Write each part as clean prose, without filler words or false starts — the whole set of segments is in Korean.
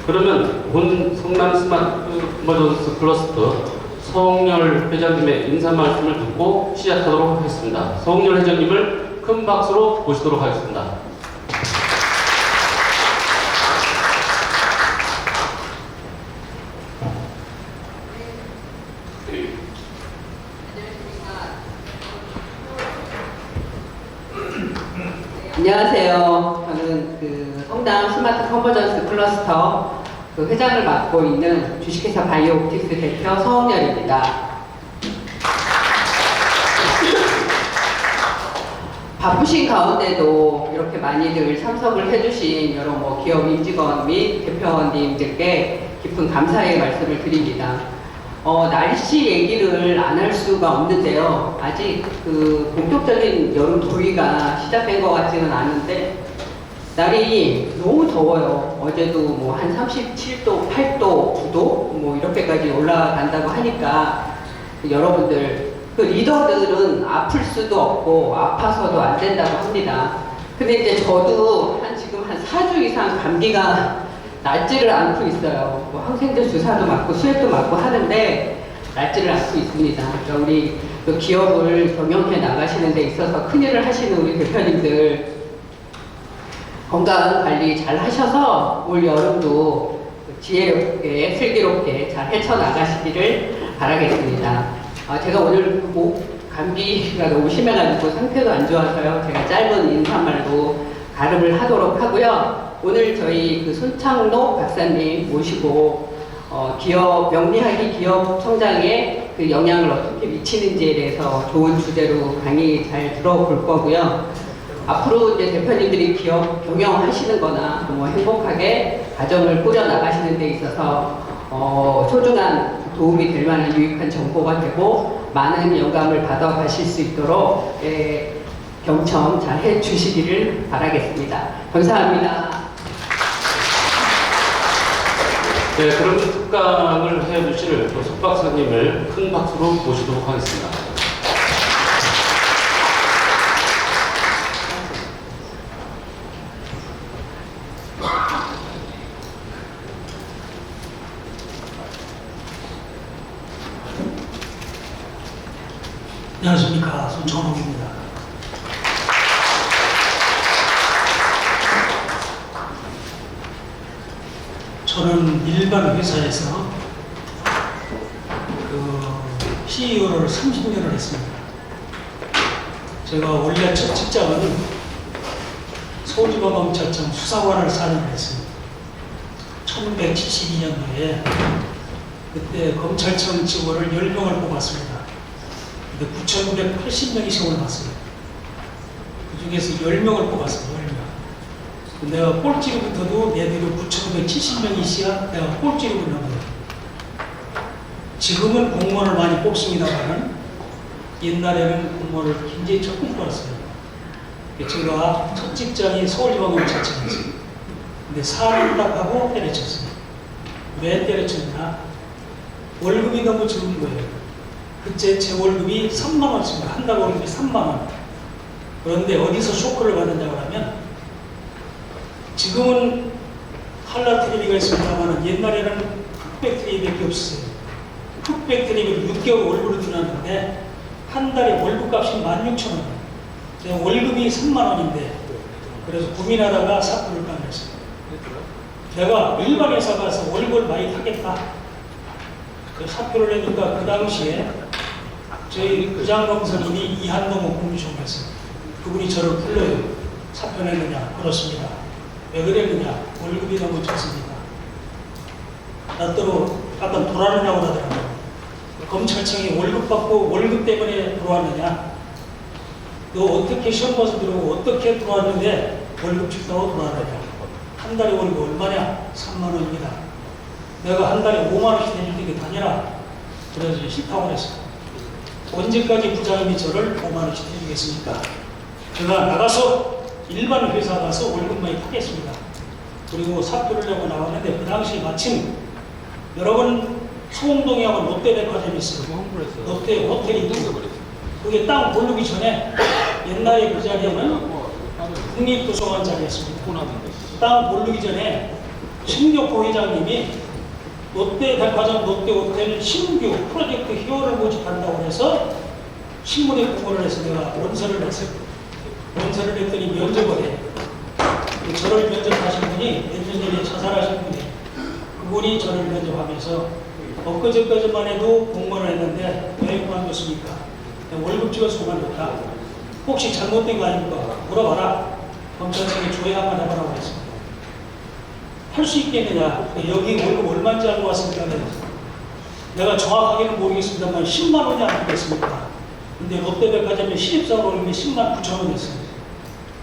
그러면 본 성남 스마트 컨버전스 클러스터 서홍열 회장님의 인사 말씀을 듣고 시작하도록 하겠습니다. 서홍열 회장님을 큰 박수로 모시도록 하겠습니다. 안녕하세요. 저는 성남 스마트 컨버전스 클러스터 회장을 맡고 있는 주식회사 바이오옵틱스 대표 서홍열입니다. 바쁘신 가운데도 이렇게 많이들 참석을 해주신 여러 기업 임직원 및 대표님들께 깊은 감사의 말씀을 드립니다. 날씨 얘기를 안 할 수가 없는데요. 아직 본격적인 여름 더위가 시작된 것 같지는 않은데 날이 너무 더워요. 어제도 한 37도, 8도, 9도 이렇게까지 올라간다고 하니까 여러분들 리더들은 아플 수도 없고 아파서도 안 된다고 합니다. 근데 이제 저도 지금 한 4주 이상 감기가 낫지를 않고 있어요. 항생제 주사도 맞고 수액도 맞고 하는데 낫지를 않고 있습니다. 그러니까 우리 기업을 경영해 나가시는 데 있어서 큰일을 하시는 우리 대표님들 건강 관리 잘 하셔서 올 여름도 지혜롭게 슬기롭게 잘 헤쳐나가시기를 바라겠습니다. 제가 오늘 감기가 너무 심해가지고 상태도 안 좋아서요. 제가 짧은 인사말로 가름을 하도록 하고요. 오늘 저희 손창록 박사님 모시고 명리학이 기업 성장에 영향을 어떻게 미치는지에 대해서 좋은 주제로 강의 잘 들어볼 거고요. 앞으로 이제 대표님들이 기업 경영하시는 거나 행복하게 가정을 꾸려 나가시는 데 있어서 소중한 도움이 될 만한 유익한 정보가 되고 많은 영감을 받아가실 수 있도록 경청 잘 해주시기를 바라겠습니다. 감사합니다. 네, 그럼 특강을 해주실 석 박사님을 큰 박수로 모시도록 하겠습니다. 안녕하십니까, 손창록입니다. 저는 일반 회사에서 CEO를 30년을 했습니다. 제가 원래 첫 직장은 서울지방검찰청 수사관을 4년을 했습니다. 1972년도에 그때 검찰청 직원을 10명을 뽑았습니다. 근데 9,980명이 시험을 봤어요. 그 중에서 10명을 뽑았어요. 10명. 내가 꼴찌로부터도 내대로 9,970명이 시야 내가 꼴찌로 불러요. 지금은 공무원을 많이 뽑습니다만은 옛날에는 공무원을 굉장히 적금 뽑았어요. 제가 첫 직장이 서울지방검찰청이었어요. 근데 4년 딱 하고 때려쳤어요. 왜 때려쳤냐? 월급이 너무 적은 거예요. 그때 제 월급이 3만 원입니다. 한 달 월급이 3만 원. 그런데 어디서 쇼크를 받았냐고 하면 지금은 칼라 텔레비가 있습니다만 옛날에는 흑백 텔레비밖에 없었어요. 흑백 텔레비를 6개월 월급으로 들어놨는데 한 달에 월급값이 16,000원. 제가 월급이 3만 원인데 그래서 고민하다가 사표를 까냈어요. 내가 일반 회사 가서 월급을 많이 타겠다. 그 사표를 내니까 그 당시에 저희 부장검사님이 이한동호 국무총리였어요. 그분이 저를 불러요. 사표 냈느냐? 그렇습니다. 왜 그랬느냐? 월급이 너무 적습니다. 나더러 약간 돌아느냐고 하더라고요. 검찰청이 월급 받고 월급 때문에 들어왔느냐? 너 어떻게 시험 봐서 들어오고 어떻게 들어왔는데 월급 준다고 들어왔느냐? 한 달에 월급 얼마냐? 3만 원입니다. 내가 한 달에 5만 원씩 내줄 테니까 다녀라. 그래서 싫다고 그랬어요. 언제까지 부장님이 저를 5만 원씩 해주겠습니까? 제가 나가서 일반 회사 가서 월급 많이 타겠습니다. 그리고 사표를 내고 나왔는데 그 당시 마침 여러 번 소홍동이하고 롯데백화점이 있어요. 롯데 호텔이 있고 그게 땅 고르기 전에 옛날에 그 자리에는 국립도서관 자리였습니다. 땅 고르기 전에 신격호 회장님이 롯데백화점 롯데호텔 신규 프로젝트 히어를 모집한다고 해서 신문에 공고를 해서 내가 원서를 했어요. 원서를 했더니 면접을 해. 저를 면접하신 분이 몇 년 전에 자살하신 분이 그분이 저를 면접하면서 엊그제까지만 해도 공무원을 했는데 왜 그만뒀습니까? 월급 찍어서 그만뒀다. 혹시 잘못된 거 아닙니까? 물어봐라. 검찰청에 조회 한번 해보라고 했습니다. 할 수 있겠느냐? 여기 월급 얼마인지 알고 왔습니까? 내가 정확하게는 모르겠습니다만 10만 원이 안 되겠습니까? 근데 롯데백화점에 신입사원 월급이 10만 9천 원이었어요.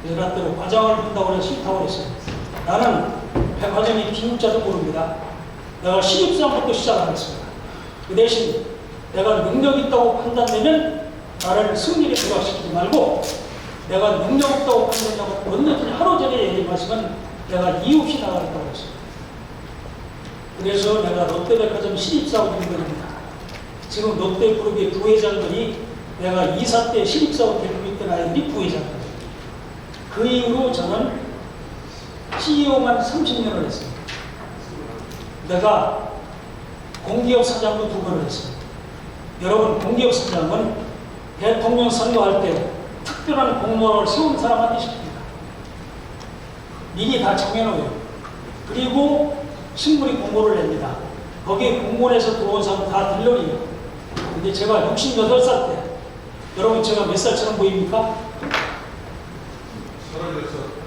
그래서 나대로 과장을 분다고 해서 싫다고 했어요. 나는 백화점이 비문자도 모릅니다. 내가 신입사원부터 시작하겠습니다. 그 대신 내가 능력 있다고 판단되면 나를 승리에 부각시키지 말고 내가 능력 없다고 판단되면 언제든지 하루 전에 얘기하시면 내가 이유 없이 나가겠다고 했어요. 그래서 내가 롯데백화점 신입사원 등급입니다. 지금 롯데그룹의 부회장들이 내가 이사 때 신입사원 데리고 있던 아이들이 부회장들. 그 이후로 저는 CEO만 30년을 했습니다. 내가 공기업 사장도 2번을 했습니다. 여러분, 공기업 사장은 대통령 선거할 때 특별한 공무원을 세운 사람한테 시킵니다. 미리 다 정해놓아요. 그리고 신문이 공고를 냅니다. 거기에 공무원에서 들어온 사람 다 들러리요. 근데 제가 68살 때, 여러분 제가 몇 살처럼 보입니까? 38살.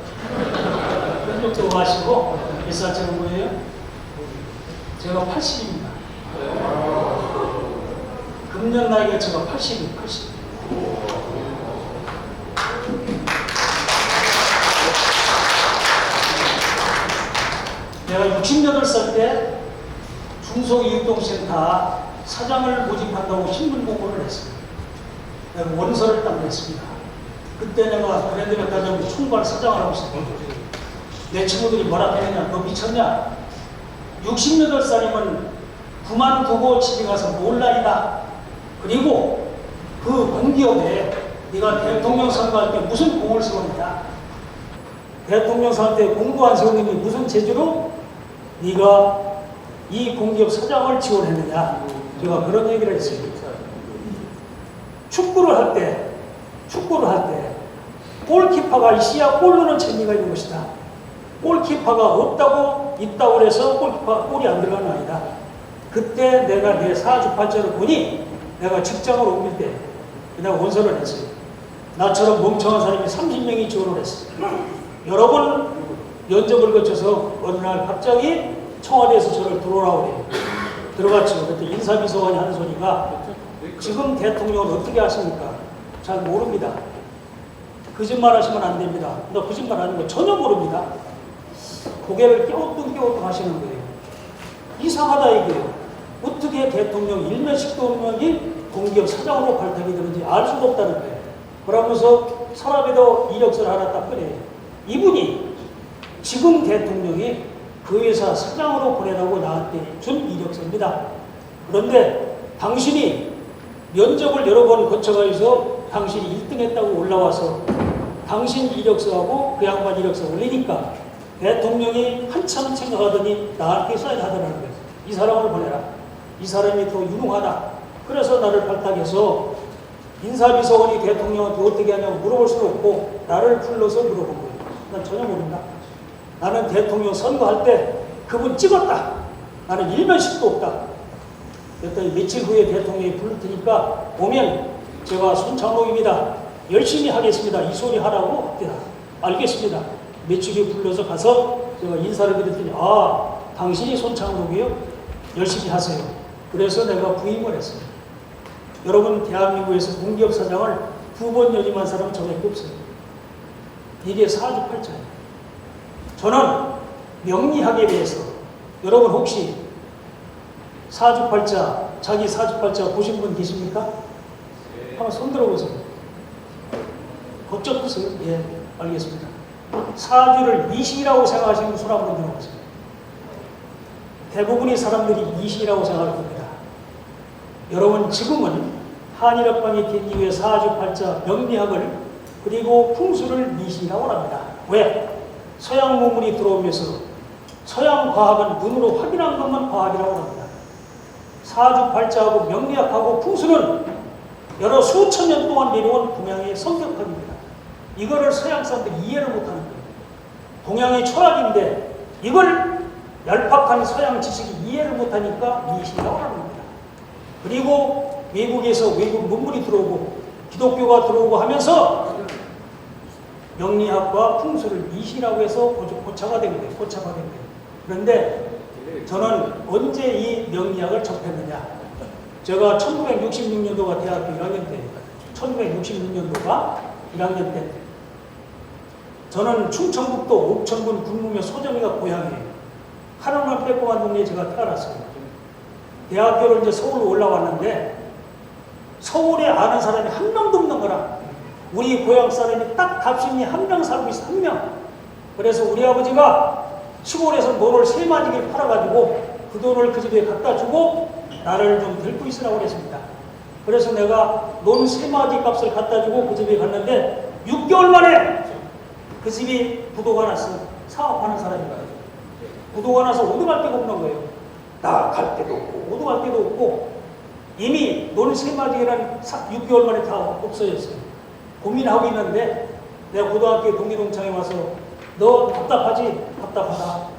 그쪽도 하시고 몇 살처럼 보여요? 제가 80입니다. 금년 나이가 제가 80이에요. 80. 내가 68살 때 중소이웃동센터 사장을 모집한다고 신문 공고를 했습니다. 내가 원서를 딱 냈습니다. 그때 내가 브랜드백화점 총괄 사장을 하고 있었거든. 내 친구들이 뭐라 했느냐? 너 미쳤냐? 68살이면 그만두고 집에 가서 몰라이다. 그리고 그 공기업에 네가 대통령 선거할 때 무슨 공을 세웠냐? 대통령 선거 때 공부한 세우님이 무슨 재주로 네가 이 공기업 사장을 지원했느냐? 제가 그런 얘기를 했습니다. 축구를 할 때 골키퍼가 있어야 골 넣는 재미가 있는 것이다. 골키퍼가 없다고 있다고 해서 골키퍼가 골이 안 들어가는 거 아니다. 그때 내가 내 사주팔자를 보니 내가 직장을 옮길 때 내가 원서를 했어요. 나처럼 멍청한 사람이 30명이 지원을 했어요. 여러 번 면접을 거쳐서 어느 날 갑자기 청와대에서 저를 들어오라고 해요. 들어갔죠. 그때 인사비서관이 하는 소리가 지금 대통령은 어떻게 하십니까? 잘 모릅니다. 거짓말 하시면 안 됩니다. 나 거짓말 하는 거 전혀 모릅니다. 고개를 깨우뚱 하시는 거예요. 이상하다 이게요. 어떻게 대통령 일면식도 없는 공기업 사장으로 발탁이 되는지 알 수가 없다는 거예요. 그러면서 서랍에도 이력서를 하나 딱 꺼내요. 이분이 지금 대통령이 그 회사 사장으로 보내라고 나한테 준 이력서입니다. 그런데 당신이 면접을 여러 번 거쳐가지고 당신이 1등 했다고 올라와서 당신 이력서하고 그 양반 이력서 올리니까 대통령이 한참 생각하더니 나한테 써야 하더라는 거예요. 이 사람을 보내라. 이 사람이 더 유능하다. 그래서 나를 발탁해서 인사비서관이 대통령한테 어떻게 하냐고 물어볼 수도 없고 나를 불러서 물어본 거예요. 난 전혀 모른다. 나는 대통령 선거할 때 그분 찍었다. 나는 일면식도 없다. 그랬더니 며칠 후에 대통령이 부를 테니까 오면 제가 손창록입니다. 열심히 하겠습니다. 이 소리 하라고 합니다. 알겠습니다. 며칠 후에 불러서 가서 제가 인사를 드렸더니 아, 당신이 손창록이요? 열심히 하세요. 그래서 내가 부임을 했습니다. 여러분, 대한민국에서 공기업 사장을 2번 연임한 사람은 저밖에 없어요. 이게 사주팔자예요. 저는 명리학에 대해서 여러분 혹시 사주팔자, 자기 사주팔자 보신 분 계십니까? 한번 손 들어보세요. 걱정 없어요. 예, 알겠습니다. 사주를 미신이라고 생각하시는 손 한번 들어보세요. 대부분의 사람들이 미신이라고 생각할 겁니다. 여러분, 지금은 한일합방이 된 이후에 사주팔자, 명리학을 그리고 풍수를 미신이라고 합니다. 왜? 서양 문물이 들어오면서 서양 과학은 눈으로 확인한 것만 과학이라고 합니다. 사주팔자하고 명리학하고 풍수는 여러 수천 년 동안 내려온 동양의 성격학입니다. 이거를 서양 사람들이 이해를 못하는 거예요. 동양의 철학인데 이걸 얄팍한 서양 지식이 이해를 못하니까 미신이라고 하는 겁니다. 그리고 외국에서 외국 문물이 들어오고 기독교가 들어오고 하면서 명리학과 풍수를 미신이라고 해서 고차가 된 거예요. 고차가 된 거예요. 그런데 저는 언제 이 명리학을 접했느냐. 제가 1966년도가 대학교 1학년 때, 1966년도가 1학년 때, 저는 충청북도 옥천군 군무면 소정이가 고향이에요. 하루만 빼고만 동네에 제가 태어났어요. 대학교를 이제 서울로 올라왔는데 서울에 아는 사람이 한 명도 없는 거라. 우리 고향 사람이 딱 답심이 한 명 살고 있어, 한 명. 그래서 우리 아버지가 시골에서 노를 3마디를 팔아가지고 그 돈을 그 집에 갖다 주고 나를 좀 데리고 있으라고 그랬습니다. 그래서 내가 논 3마디 값을 갖다 주고 그 집에 갔는데 6개월 만에 그 집이 부도가 났어. 사업하는 사람이가. 부도가 나서 어디 갈 데가 없는 거예요. 나 갈 데도 없고 어디 갈 데도 없고 이미 논 3마디에는 6개월 만에 다 없어졌어요. 고민하고 있는데 내가 고등학교 동기동창에 와서 너 답답하지? 답답하다.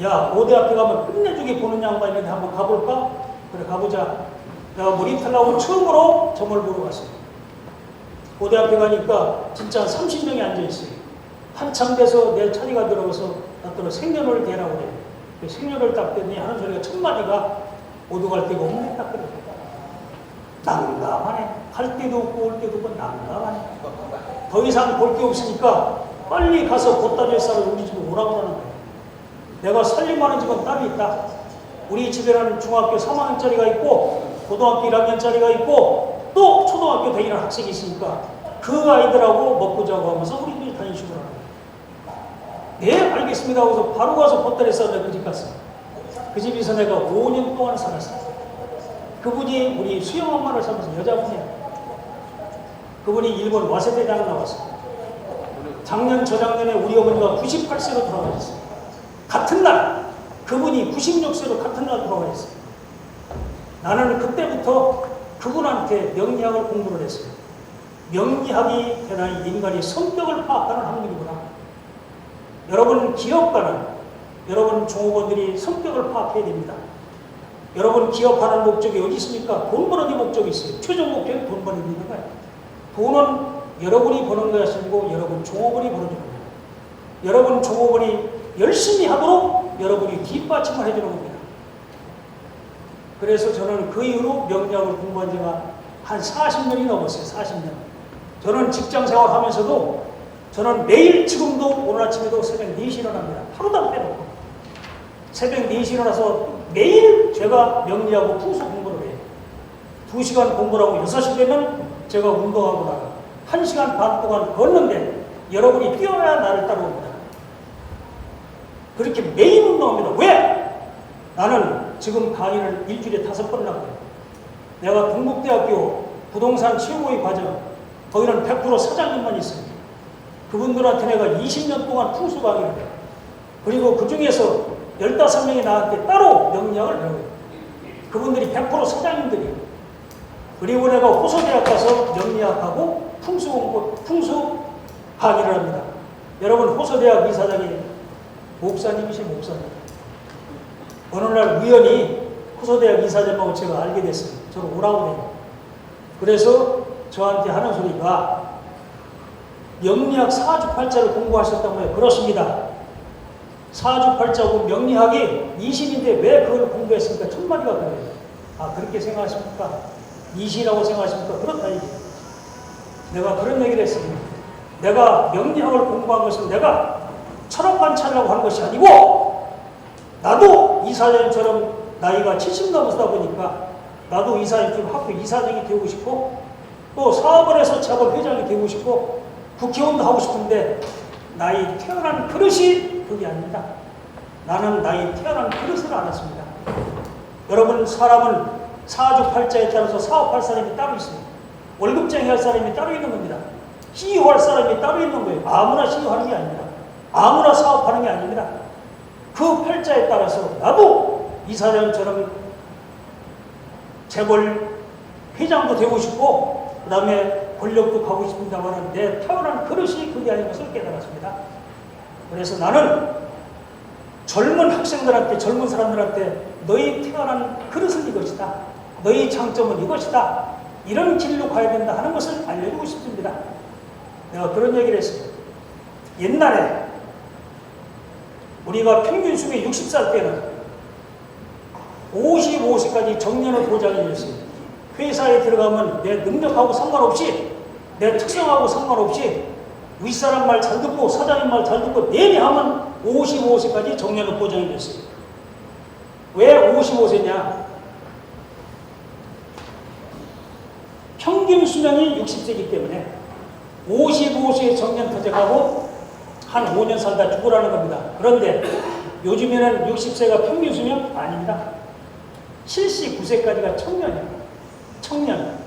야, 고대학교 가면 끝내주게 보는 양반 있는데 한번 가볼까? 그래, 가보자. 내가 머리털라고 처음으로 점을 보러 갔어요. 고대학교 가니까 진짜 30명이 앉아있어요. 한참 돼서 내 차례가 들어가서 나더러 생년을 대라고 그래. 그 생년을 딱 대니 하는 소리가 첫 마디가 어디 갈 데가 없네 딱 그래. 난감하네. 갈 데도 없고 올 데도 없고 난감하네. 더 이상 볼 게 없으니까 빨리 가서 보따리 쌀을 우리 집에 오라고 하는 거예요. 내가 살림하는 집은 따로 있다. 우리 집에는 중학교 3학년짜리가 있고 고등학교 1학년짜리가 있고 또 초등학교 다니는 학생이 있으니까 그 아이들하고 먹고 자고 하면서 우리들이 다니시고 하는 거예요. 네, 알겠습니다 하고서 바로 가서 보따리 쌀을 그 집 갔어요. 그 집에서 내가 5년 동안 살았어요. 그분이 우리 수영 엄마를 삼아서 여자분이에요. 그분이 일본 와세대장 나왔어요. 작년 저작년에 우리 어머니가 98세로 돌아가셨어요. 같은 날 그분이 96세로 같은 날 돌아가셨어요. 나는 그때부터 그분한테 명리학을 공부를 했어요. 명리학이 대단히 인간의 성격을 파악하는 학문이구나. 여러분 기업가는 여러분 종업원들이 성격을 파악해야 됩니다. 여러분 기업하는 목적이 어디 있습니까? 돈 버는 게 목적이 있어요. 최종 목적은 돈 버는 게 있는 거예요. 돈은 여러분이 버는 것이 아니고 여러분 종업원이 벌어주는 거예요. 여러분 종업원이 열심히 하도록 여러분이 뒷받침을 해주는 겁니다. 그래서 저는 그 이후로 명리학을 공부한 지가 한 40년이 넘었어요. 40년. 저는 직장 생활하면서도 저는 매일 지금도 오늘 아침에도 새벽 4시 일어납니다. 하루도 안 빼놓고. 새벽 4시 일어나서 매일 제가 명리하고 풍수 공부를 해요. 2시간 공부를 하고 6시 되면 제가 운동하고 나가 1시간 반 동안 걷는데 여러분이 뛰어야 나를 따라옵니다. 그렇게 매일 운동합니다. 왜? 나는 지금 강의를 일주일에 5번 나가요. 내가 동국대학교 부동산 최고의 과정, 거기는 100% 사장님만 있어요. 그분들한테 내가 20년 동안 풍수 강의를 해요. 그리고 그 중에서 15명이 나한테 따로 명리학을 배워요. 그분들이 100% 사장님들이에요. 그리고 내가 호서대학 가서 명리학하고 풍수 강의를 합니다. 여러분 호서대학 이사장이 목사님이신 목사님. 어느 날 우연히 호서대학 이사장하고 제가 알게 됐어요. 저를 오라고 해요. 그래서 저한테 하는 소리가 명리학 사주팔자를 공부하셨다고요. 그렇습니다. 사주팔자고 명리학이 이신인데 왜 그걸 공부했습니까? 첫 마디가 그래요. 아, 그렇게 생각하십니까? 이신이라고 생각하십니까? 그렇다 이게. 내가 그런 얘기를 했어요. 내가 명리학을 공부한 것은 내가 철학 관찰하려고 하는 것이 아니고 나도 이사장처럼 나이가 70 넘어서다 보니까 나도 이사장처럼 학교 이사장이 되고 싶고 또 사업을 해서 재벌 회장이 되고 싶고 국회의원도 하고 싶은데 나이 태어난 그릇이 그게 아닙니다. 나는 나이 태어난 그릇을 알았습니다. 여러분 사람은 사주팔자에 따라서 사업할 사람이 따로 있어요. 월급쟁이 할 사람이 따로 있는 겁니다. CEO 할 사람이 따로 있는 거예요. 아무나 CEO 하는 게 아닙니다. 아무나 사업하는 게 아닙니다. 팔자에 따라서 나도 이사장처럼 재벌 회장도 되고 싶고 그 다음에 권력도 가고 싶습니다만 내 타고난 그릇이 그게 아닌 것을 깨달았습니다. 그래서 나는 젊은 학생들한테 젊은 사람들한테 너희 태어난 그릇은 이것이다. 너희 장점은 이것이다. 이런 길로 가야 된다 하는 것을 알려주고 싶습니다. 내가 그런 얘기를 했어요. 옛날에 우리가 평균 수명이 60살 때는 55세까지 정년을 보장해 줬어요. 회사에 들어가면 내 능력하고 상관없이 내 특성하고 상관없이 윗사람 말 잘 듣고 사장님 말 잘 듣고 내내하면 55세까지 정년을 보장해 줬어요. 왜 55세냐? 평균 수명이 60세이기 때문에 55세에 정년 퇴직하고 한 5년 살다 죽으라는 겁니다. 그런데 요즘에는 60세가 평균 수명 아닙니다. 79세까지가 청년이에요. 청년.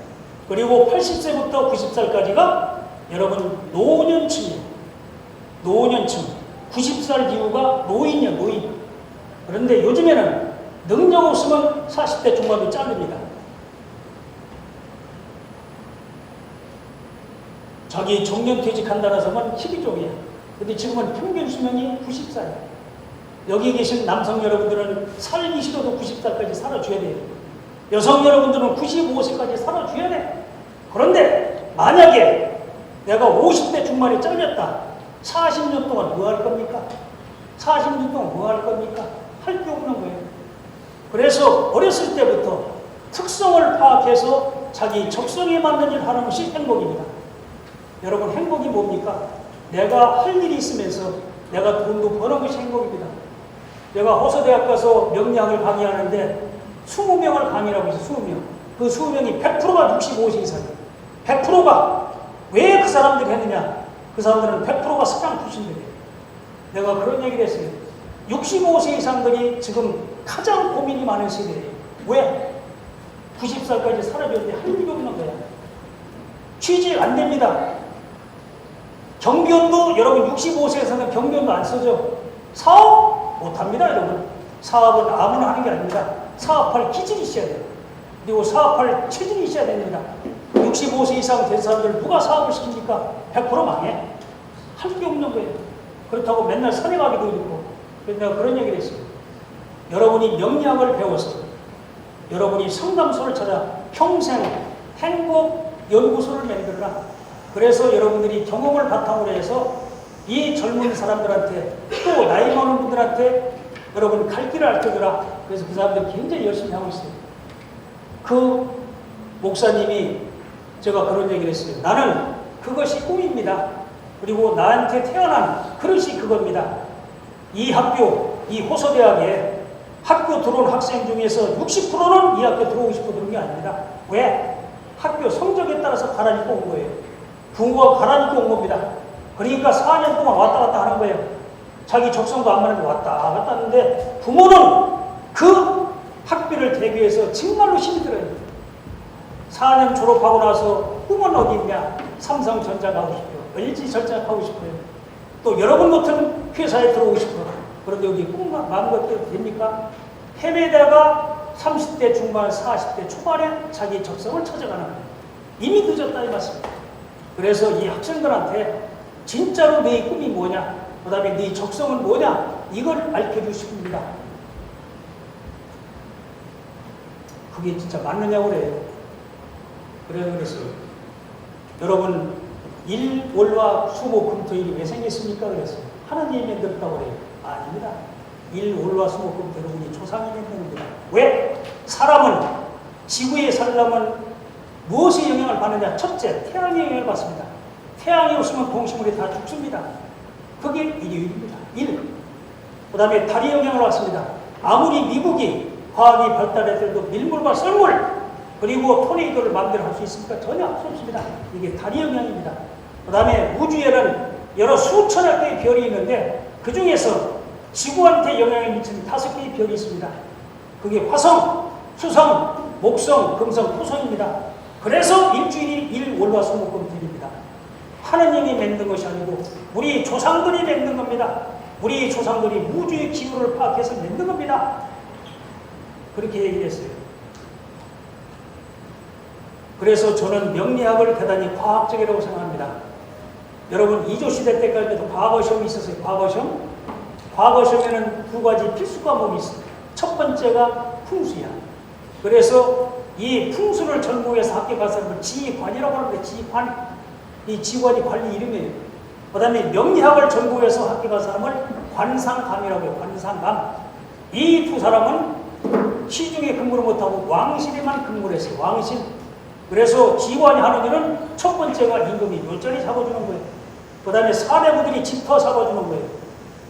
그리고 80세부터 90살까지가 여러분 노년층이에요. 노년층. 90살 이후가 노인이에요. 노인. 그런데 요즘에는 능력 없으면 40대 중반도 잘립니다. 자기 정년 퇴직한다는 사람은 희귀종이에요. 근데 지금은 평균 수명이 90살이에요. 여기 계신 남성 여러분들은 살기 싫어도 90살까지 살아줘야 돼요. 여성 여러분들은 95세까지 살아줘야 돼. 그런데 만약에 내가 50대 중반에 잘렸다. 40년 동안 뭐 할 겁니까? 40년 동안 뭐 할 겁니까? 할 게 없는 거예요. 그래서 어렸을 때부터 특성을 파악해서 자기 적성에 맞는 일을 하는 것이 행복입니다. 여러분 행복이 뭡니까? 내가 할 일이 있으면서 내가 돈도 버는 것이 행복입니다. 내가 호서대학 가서 명리학을 강의하는데 20명을 강의라고 해서 20명. 그 20명이 100%가 65세 이상이에요. 100%가 왜 그 사람들이 했느냐? 그 사람들은 100%가 석양 출신들이에요. 내가 그런 얘기를 했어요. 65세 이상들이 지금 가장 고민이 많은 세대예요. 왜? 90살까지 살아줬는데 할 일이 없는 거야. 취직 안 됩니다. 경비원도 여러분 65세에서는 경비원도 안 쓰죠. 사업 못합니다 여러분. 사업은 아무나 하는 게 아닙니다. 사업할 기질이 있어야 돼요. 그리고 사업할 체질이 있어야 됩니다. 65세 이상 된 사람들 누가 사업을 시킵니까? 100% 망해. 할 게 없는 거예요. 그렇다고 맨날 산에 가기도 있고. 그래서 내가 그런 얘기를 했어요. 여러분이 명리학을 배워서 여러분이 상담소를 찾아 평생 행복 연구소를 만들어라. 그래서 여러분들이 경험을 바탕으로 해서 이 젊은 사람들한테 또 나이 많은 분들한테 여러분 갈 길을 알려주라. 그래서 그 사람들이 굉장히 열심히 하고 있어요. 그 목사님이 제가 그런 얘기를 했어요. 나는 그것이 꿈입니다. 그리고 나한테 태어난 그릇이 그겁니다. 이 학교, 이 호서대학에 학교 들어온 학생 중에서 60%는 이 학교 들어오고 싶어 들어온 게 아닙니다. 왜? 학교 성적에 따라서 가라앉고 온 거예요. 부모가 가라앉고 온 겁니다. 그러니까 4년 동안 왔다 갔다 하는 거예요. 자기 적성도 안 맞는데 왔다 갔다 하는데 부모는 그 학비를 대비해서 정말로 힘이 들어요. 4년 졸업하고 나서 꿈은 어디 있냐? 삼성전자 가고 싶어요. LG전자 가고 싶어요. 또 여러분 같은 회사에 들어오고 싶어요. 그런데 여기 꿈 마음껏 됩니까? 헤매다가 30대 중반, 40대 초반에 자기 적성을 찾아가는 거예요. 이미 늦었다 이 말씀입니다. 그래서 이 학생들한테 진짜로 내 꿈이 뭐냐, 그 다음에 네 적성은 뭐냐, 이걸 알려주고 싶습니다. 그게 진짜 맞느냐고 그래요. 그래서 여러분 일월화 수목금토일이 왜 생겼습니까? 그랬어요. 하나님이 만들었다고 그래요. 아닙니다. 일월화 수목금토 여러분이 조상이 만든 겁니다. 왜? 사람은 지구에 살려면 무엇의 영향을 받느냐? 첫째, 태양의 영향을 받습니다. 태양이 없으면 동식물이 다 죽습니다. 그게 일요일입니다. 일. 그 다음에 달의 영향을 받습니다. 아무리 미국이 과학이 발달했더라도 밀물과 썰물 그리고 토네이도를 마음대로 할 수 있습니까? 전혀 할 수 없습니다. 이게 달의 영향입니다. 그 다음에 우주에는 여러 수천억 개의 별이 있는데 그 중에서 지구한테 영향을 미치는 5개의 별이 있습니다. 그게 화성, 수성, 목성, 금성, 토성입니다. 그래서 일주일이 일월화수목금토일입니다. 하느님이 만든 것이 아니고 우리 조상들이 만든 겁니다. 우리 조상들이 우주의 기후를 파악해서 만든 겁니다. 그렇게 얘기를 했어요. 그래서 저는 명리학을 대단히 과학적이라고 생각합니다. 여러분, 이조시대 때까지도 과거 시험이 있었어요. 과거 시험? 과거 시험에는 두 가지 필수 과목이 있어요. 첫 번째가 풍수야. 그래서 이 풍수를 전공해서 학교 갈 사람을 지관이라고 하는데, 지관. 이 지관이 관리 이름이에요. 그 다음에 명리학을 전공해서 학교 갈 사람을 관상감이라고 해요. 관상감. 이 두 사람은 시중에 근무를 못하고 왕실에만 근무를 했어요. 왕실. 그래서 지관이 하는 일은 첫 번째가 임금이 요절히 잡아주는 거예요. 그 다음에 사대부들이 집터 잡아주는 거예요.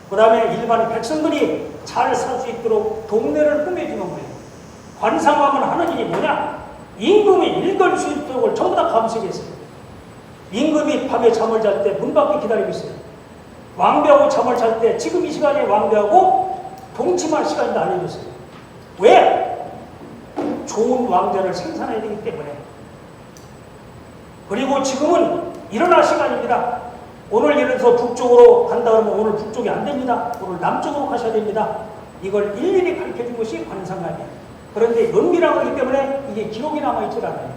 그 다음에 일반 백성들이 잘 살 수 있도록 동네를 꾸며주는 거예요. 관상감은 하는 일이 뭐냐? 임금이 읽을 수 있도록 전부 다 감식했어요. 임금이 밤에 잠을 잘 때 문 밖에 기다리고 있어요. 왕비하고 잠을 잘 때 지금 이 시간에 왕비하고 동침할 시간이 알려줬어요. 왜? 좋은 왕자를 생산해야 되기 때문에. 그리고 지금은 일어날 시간입니다. 오늘 예를 들어서 북쪽으로 간다 그러면 오늘 북쪽이 안 됩니다. 오늘 남쪽으로 가셔야 됩니다. 이걸 일일이 가르쳐준 것이 관상감이에요. 그런데 은밀하기 때문에 이게 기록이 남아있질 않아요.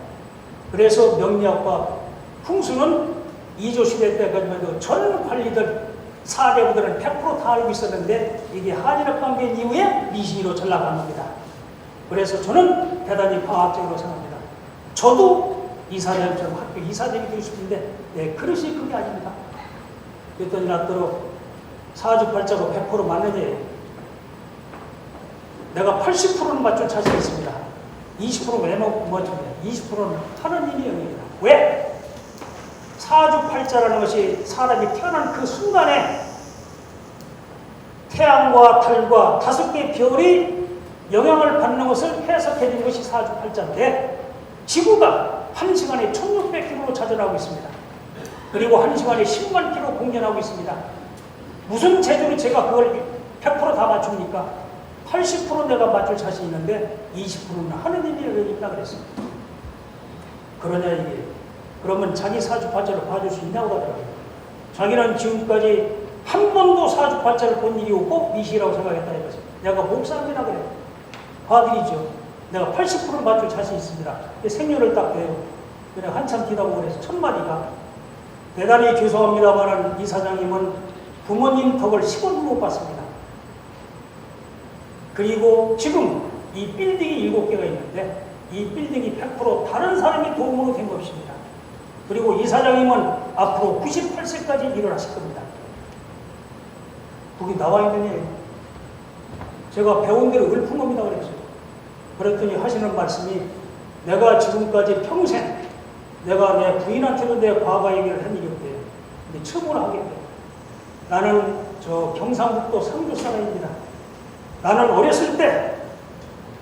그래서 명리학과 풍수는 이조시대 때까지만 해도 전 관리들, 사대부들은 100% 다 알고 있었는데 이게 한일합 관계 이후에 미신으로 전락한 겁니다. 그래서 저는 대단히 과학적으로 생각합니다. 저도 이사장처럼 학교 이사장이 되고 싶은데 그릇이 그게 아닙니다. 그랬더니 나더러 사주팔자가 100% 맞느냐. 내가 80%는 맞출 자신 있습니다. 20%는 왜 못 맞추냐. 20%는 하느님의 영역이다. 왜? 사주팔자라는 것이 사람이 태어난 그 순간에 태양과 달과 5개의 별이 영향을 받는 것을 해석해 준 것이 사주팔자인데 지구가 1시간에 1600km로 자전하고 있습니다. 그리고 1시간에 10만 km 공전하고 있습니다. 무슨 재주로 제가 그걸 100% 다 맞춥니까? 80% 내가 맞출 자신 있는데 20%는 하느님이 여기있다 그랬습니다. 그러냐 이게. 그러면 자기 사주팔자를 봐줄 수 있냐고 하더라고요. 자기는 지금까지 한 번도 사주팔자를 본 일이 없고 미시라고 생각했다 이거죠. 내가 목사입니다 그래. 봐드리죠. 내가 80% 맞출 자신 있습니다. 생년을 딱 대요. 그래 한참 뒤다보고 그래서 첫 마디가 대단히 죄송합니다만 이 사장님은 부모님 덕을 10원도 못 받습니다. 그리고 지금 이 빌딩이 7개가 있는데 이 빌딩이 100% 다른 사람이 도움으로 된 것입니다. 그리고 이 사장님은 앞으로 98세까지 일을 하실 겁니다. 거기 나와 있는 얘기예요. 제가 배운 대로 읊은 겁니다 그랬어요. 그랬더니 하시는 말씀이 내가 지금까지 평생 내가 내 부인한테도 내 과거 얘기를 한 일이 없대요. 근데 처음으로 하겠대요. 나는 저 경상북도 상주 사람입니다. 나는 어렸을 때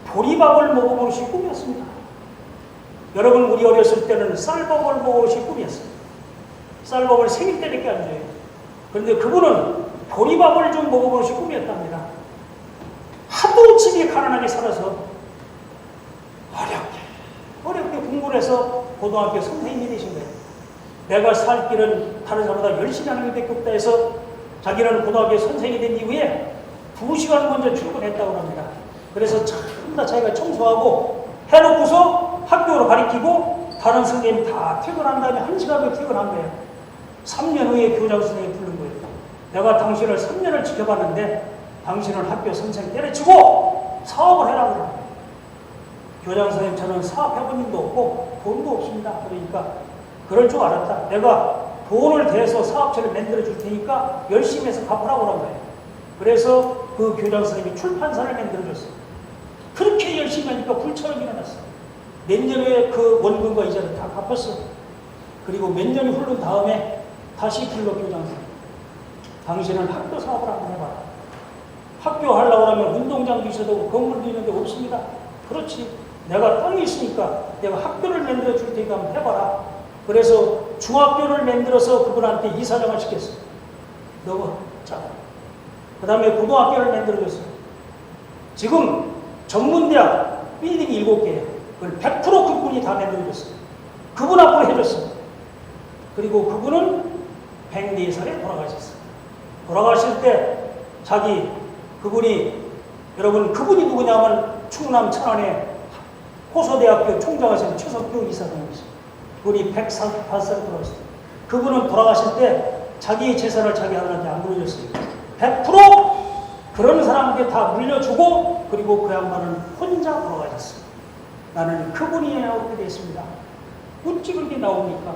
보리밥을 먹어보는 것이 꿈이었습니다. 여러분 우리 어렸을 때는 쌀밥을 먹어보는 것이 꿈이었어요. 쌀밥을 생일 때밖에 안 줘요. 그런데 그분은 보리밥을 좀 먹어보는 것이 꿈이었답니다. 하도 집이 가난하게 살아서 어렵게 공부를 해서 고등학교 선생님이 되신 거예요. 내가 살 길은 다른 사람보다 열심히 하는 게 없다 해서 자기는 고등학교 선생님이 된 이후에 2시간 먼저 출근했다고 합니다. 그래서 전부 다 자기가 청소하고 해놓고서 학교로 가리키고 다른 선생님 다 퇴근한 다음에 1시간 후에 퇴근한 거예요. 3년 후에 교장 선생님이 부른 거예요. 내가 당신을 3년을 지켜봤는데 당신은 학교 선생 때려치고 사업을 해라고 그래요. 교장 선생님 저는 사업해본 일도 없고 돈도 없습니다. 그러니까 그럴 줄 알았다. 내가 돈을 대서 사업체를 만들어 줄 테니까 열심히 해서 갚으라고 그런 거예요. 그래서 그 교장 선생님이 출판사를 만들어 줬어요. 그렇게 열심히 하니까 불처럼 일어났어요. 몇 년 후에 그 원금과 이자를 다 갚았어요. 그리고 몇 년이 흐른 다음에 다시 불러 교장 선생님. 당신은 학교 사업을 한번 해봐라. 학교 하려고 하면 운동장도 있어도 되고 건물도 있는데 없습니다. 그렇지. 내가 땅이 있으니까 내가 학교를 만들어 줄 테니까 한번 해봐라. 그래서 중학교를 만들어서 그분한테 이사장을 시켰어요. 너가 자. 그 다음에 고등학교를 만들어줬어요. 지금 전문대학 빌딩이 7개예요. 그걸 100% 그분이 다 만들어줬어요. 그분 앞으로 해줬어요. 그리고 그분은 104살에 돌아가셨어요. 돌아가실 때 그분이 여러분 그분이 누구냐면 충남 천안에 호서대학교 총장하시는 최석규 이사장이십니다. 그분이 148살 돌아가셨어요. 그분은 돌아가실 때 자기 재산을 자기 아들한테 안 물려줬어요. 100% 그런 사람한테 다 물려주고 그리고 그 양반은 혼자 돌아가셨어요. 나는 그분이 나오게 되었습니다. 어찌 그렇게 나옵니까?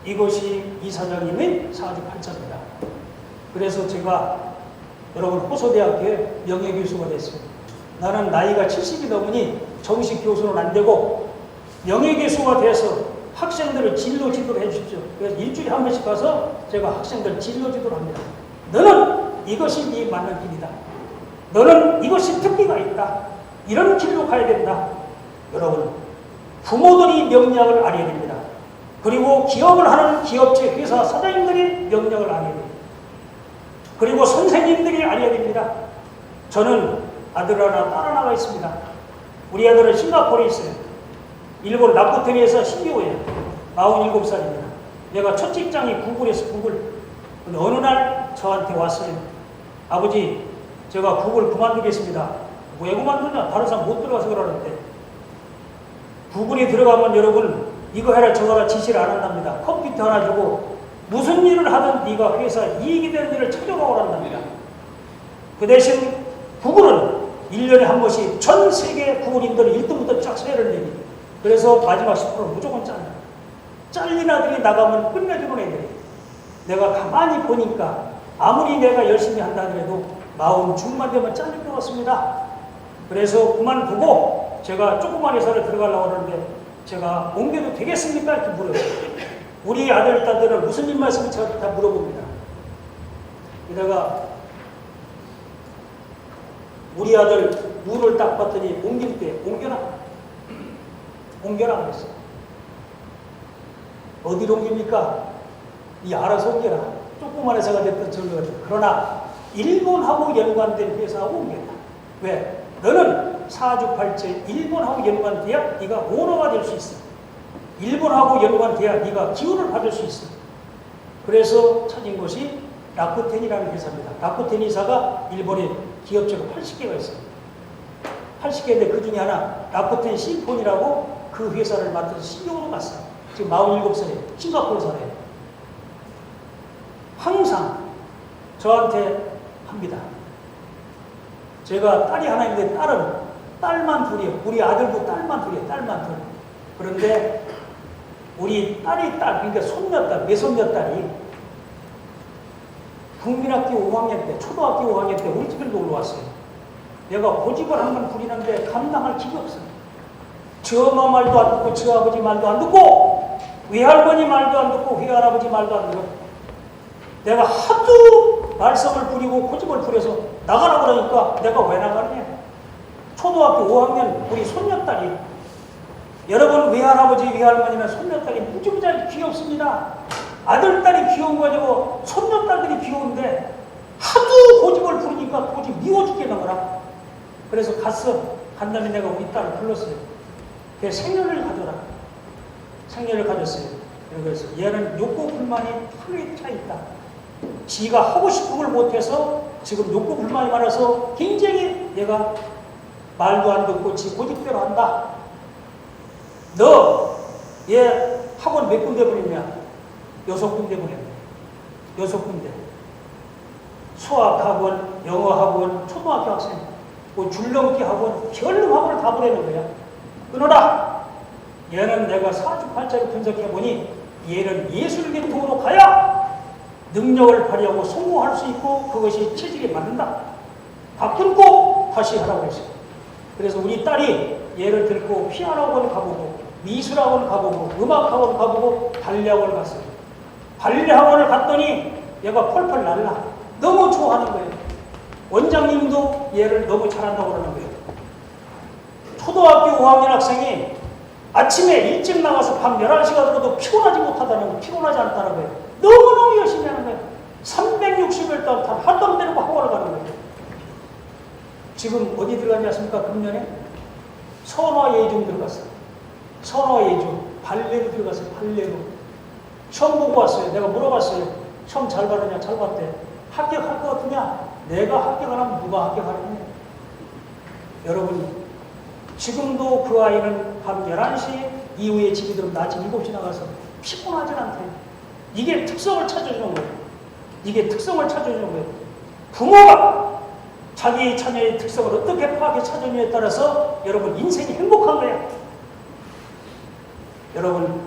이것이 이사장님의 사주팔자입니다. 그래서 제가 여러분 호서대학교에 명예교수가 됐습니다. 나는 나이가 70이 넘으니 정식 교수는 안 되고 명예교수가 돼서 학생들을 진로 지도를 해주십시오. 그래서 일주일에 한 번씩 가서 제가 학생들 진로 지도를 합니다. 너는 이것이 네 맞는 길이다. 너는 이것이 특기가 있다. 이런 길로 가야 된다. 여러분 부모들이 명령을 알아야 됩니다. 그리고 기업을 하는 기업체 회사 사장님들이 명령을 알아야 됩니다. 그리고 선생님들이 알아야 됩니다. 저는 아들 하나 딸 하나가 있습니다. 우리 아들은 싱가포르에 있어요. 일본 라쿠텐에서 CEO예요. 47살입니다. 내가 첫 직장이 구글에서 구글. 근데 어느 날 저한테 왔어요. 아버지, 제가 구글 그만두겠습니다. 왜 그만두냐? 다른 사람 못 들어가서 그러는데. 구글에 들어가면 여러분 이거 해라 저거 해라 지시를 안 한답니다. 컴퓨터 하나 주고 무슨 일을 하든 네가 회사 이익이 되는 일을 찾아가고 한답니다. 그 대신 구글은 1년에 한 번씩 전 세계 구글인들 1등부터 쫙 서열을 내립니다. 그래서 마지막 10%는 무조건 잘라. 잘린 아들이 나가면 끝내주는 애들이. 내가 가만히 보니까 아무리 내가 열심히 한다 하더라도 40 중만 되면 잘릴 것 같습니다. 그래서 그만두고 제가 조그만 회사를 들어가려고 하는데 제가 옮겨도 되겠습니까? 이렇게 물어요. 우리 아들, 딸들은 무슨 일 말씀을 제가 다 물어봅니다. 게다가 우리 아들 눈을 딱 봤더니 옮길 때 옮겨라 그랬어요. 어디로 옮깁니까? 이 알아서 옮겨라. 조그만 회사가 됐든 저거 그러나 일본하고 연관된 회사하고 옮겨라. 왜? 너는 사주팔체 일본하고 연관돼야 네가 오너가 될 수 있어. 일본하고 연관돼야 네가 기운을 받을 수 있어. 그래서 찾은 것이 라쿠텐이라는 회사입니다. 라쿠텐 회사가 일본에 기업체가 80개가 있어요. 80개인데 그 중에 하나 라쿠텐 심폰이라고 그 회사를 맡아서 CEO로 갔어요. 지금 47살이에요. 싱가포르 살아요. 항상 저한테 합니다. 제가 딸이 하나 있는데 딸만 둘이에요. 우리 아들도 딸만 둘이에요. 딸만 둘. 그런데 우리 그러니까 손녀딸, 외손녀딸이 국민학교 5학년 때, 초등학교 5학년 때 우리 집에 놀러 왔어요. 내가 고집을 한 번 부리는데 감당할 기가 없어요. 저 엄마 말도 안 듣고, 저 아버지 말도 안 듣고, 외할머니 말도 안 듣고, 외할아버지 말도 안 듣고, 내가 하도 말썽을 부리고 고집을 부려서 나가라 그러니까 내가 왜 나가느냐. 초등학교 5학년 우리 손녀딸이, 여러분 외할아버지 외할머니는 손녀딸이 무지무지하게 귀엽습니다. 아들딸이 귀여운 거 아니고 손녀딸들이 귀여운데 하도 고집을 부리니까 고집 미워 죽겠는 거라. 그래서 간 다음에 내가 우리 딸을 불렀어요. 걔 생년을 가져라. 생년을 가졌어요. 그래서 얘는 욕구 불만이 하루에 차 있다. 지가 하고 싶은 걸 못해서 지금 욕구 불만이 많아서 굉장히 얘가 말도 안 듣고 지 고집대로 한다. 너 얘 학원 몇 군데 보냈냐? 6군데 보냈네. 6군데. 수학학원, 영어학원, 초등학교 학생, 뭐 줄넘기 학원, 별로 학원을 다 보내는 거야. 그러나 얘는 내가 사주팔자를 분석해보니 얘는 예술계통으로 가야 능력을 발휘하고 성공할 수 있고 그것이 체질에 맞는다. 다 끊고 다시 하라고 했어요. 그래서 우리 딸이 얘를 들고 피아노학원 가보고 미술학원 가보고 음악학원 가보고 발레학원을 갔어요. 발레학원을 갔더니 얘가 펄펄 날라. 너무 좋아하는 거예요. 원장님도 얘를 너무 잘한다고 그러는 거예요. 초등학교 5학년 학생이 아침에 일찍 나가서 밤 11시가 들어도 피곤하지 않다는 거예요. 너무너무 열심히 하는 거예요. 360일 동안 하도 안 되는 거 학원을 가는 거예요. 지금 어디 들어갔지 않습니까? 금년에? 선화예중 들어갔어요. 선화예중. 발레로 들어갔어요. 발레로. 시험 보고 왔어요. 내가 물어봤어요. 시험 잘 봤느냐? 잘 봤대. 합격할 것 같으냐? 내가 합격 안 하면 누가 합격하느냐. 여러분, 지금도 그 아이는 밤 11시 이후에 집에 들어오면 낮에 7시 나가서 피곤하진 않대요. 이게 특성을 찾아주는 거예요. 이게 특성을 찾아주는 거예요. 부모가 자기 자녀의 특성을 어떻게 파악해 찾아주냐에 따라서 여러분 인생이 행복한 거예요. 여러분,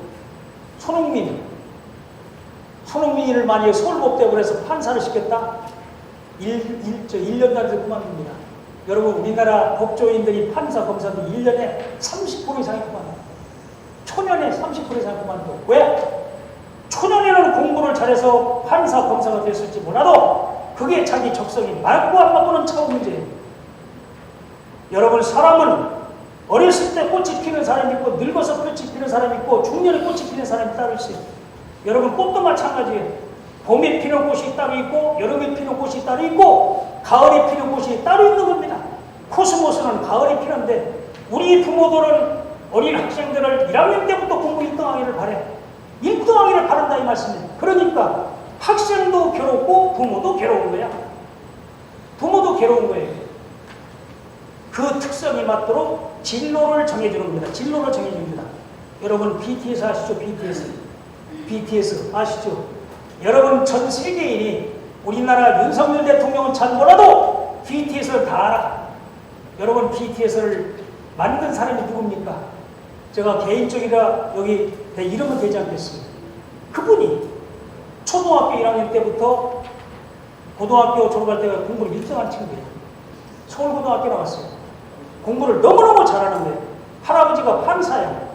손흥민을 만약에 서울법대학원에서 판사를 시켰다? 1년 단위로 그만둡니다. 여러분, 우리나라 법조인들이 판사, 검사도 1년에 30% 이상이 그만둬요. 초년에 30% 이상이 그만둬요. 왜? 초년에는 공부를 잘해서 판사, 검사가 됐을지 몰라도 그게 자기 적성이 맞고 안 맞고는 차후 문제예요. 여러분, 사람은 어렸을 때 꽃이 피는 사람이 있고 늙어서 꽃이 피는 사람이 있고 중년에 꽃이 피는 사람이 따로 있어요. 여러분, 꽃도 마찬가지예요. 봄에 피는 꽃이 따로 있고 여름에 피는 꽃이 따로 있고 가을에 피는 꽃이 따로 있는 겁니다. 코스모스는 가을에 피는데 우리 부모들은 어린 학생들을 1학년 때부터 공부 1등하기를 바래. 1등하기를 바란다 이 말씀이에요. 그러니까 학생도 괴롭고 부모도 괴로운 거야. 부모도 괴로운 거예요. 그 특성에 맞도록 진로를 정해주는 겁니다. 진로를 정해줍니다. 여러분, BTS 아시죠? BTS 아시죠? 여러분, 전 세계인이 우리나라 윤석열 대통령은 잘 몰라도 BTS를 다 알아. 여러분, BTS를 만든 사람이 누굽니까? 제가 개인적이라 여기 내 이름은 되지 않겠습니다. 그분이 초등학교 1학년 때부터 고등학교 졸업할 때가 공부를 1등한 친구예요. 서울고등학교 나왔어요. 공부를 너무너무 잘하는 거예요. 할아버지가 판사야.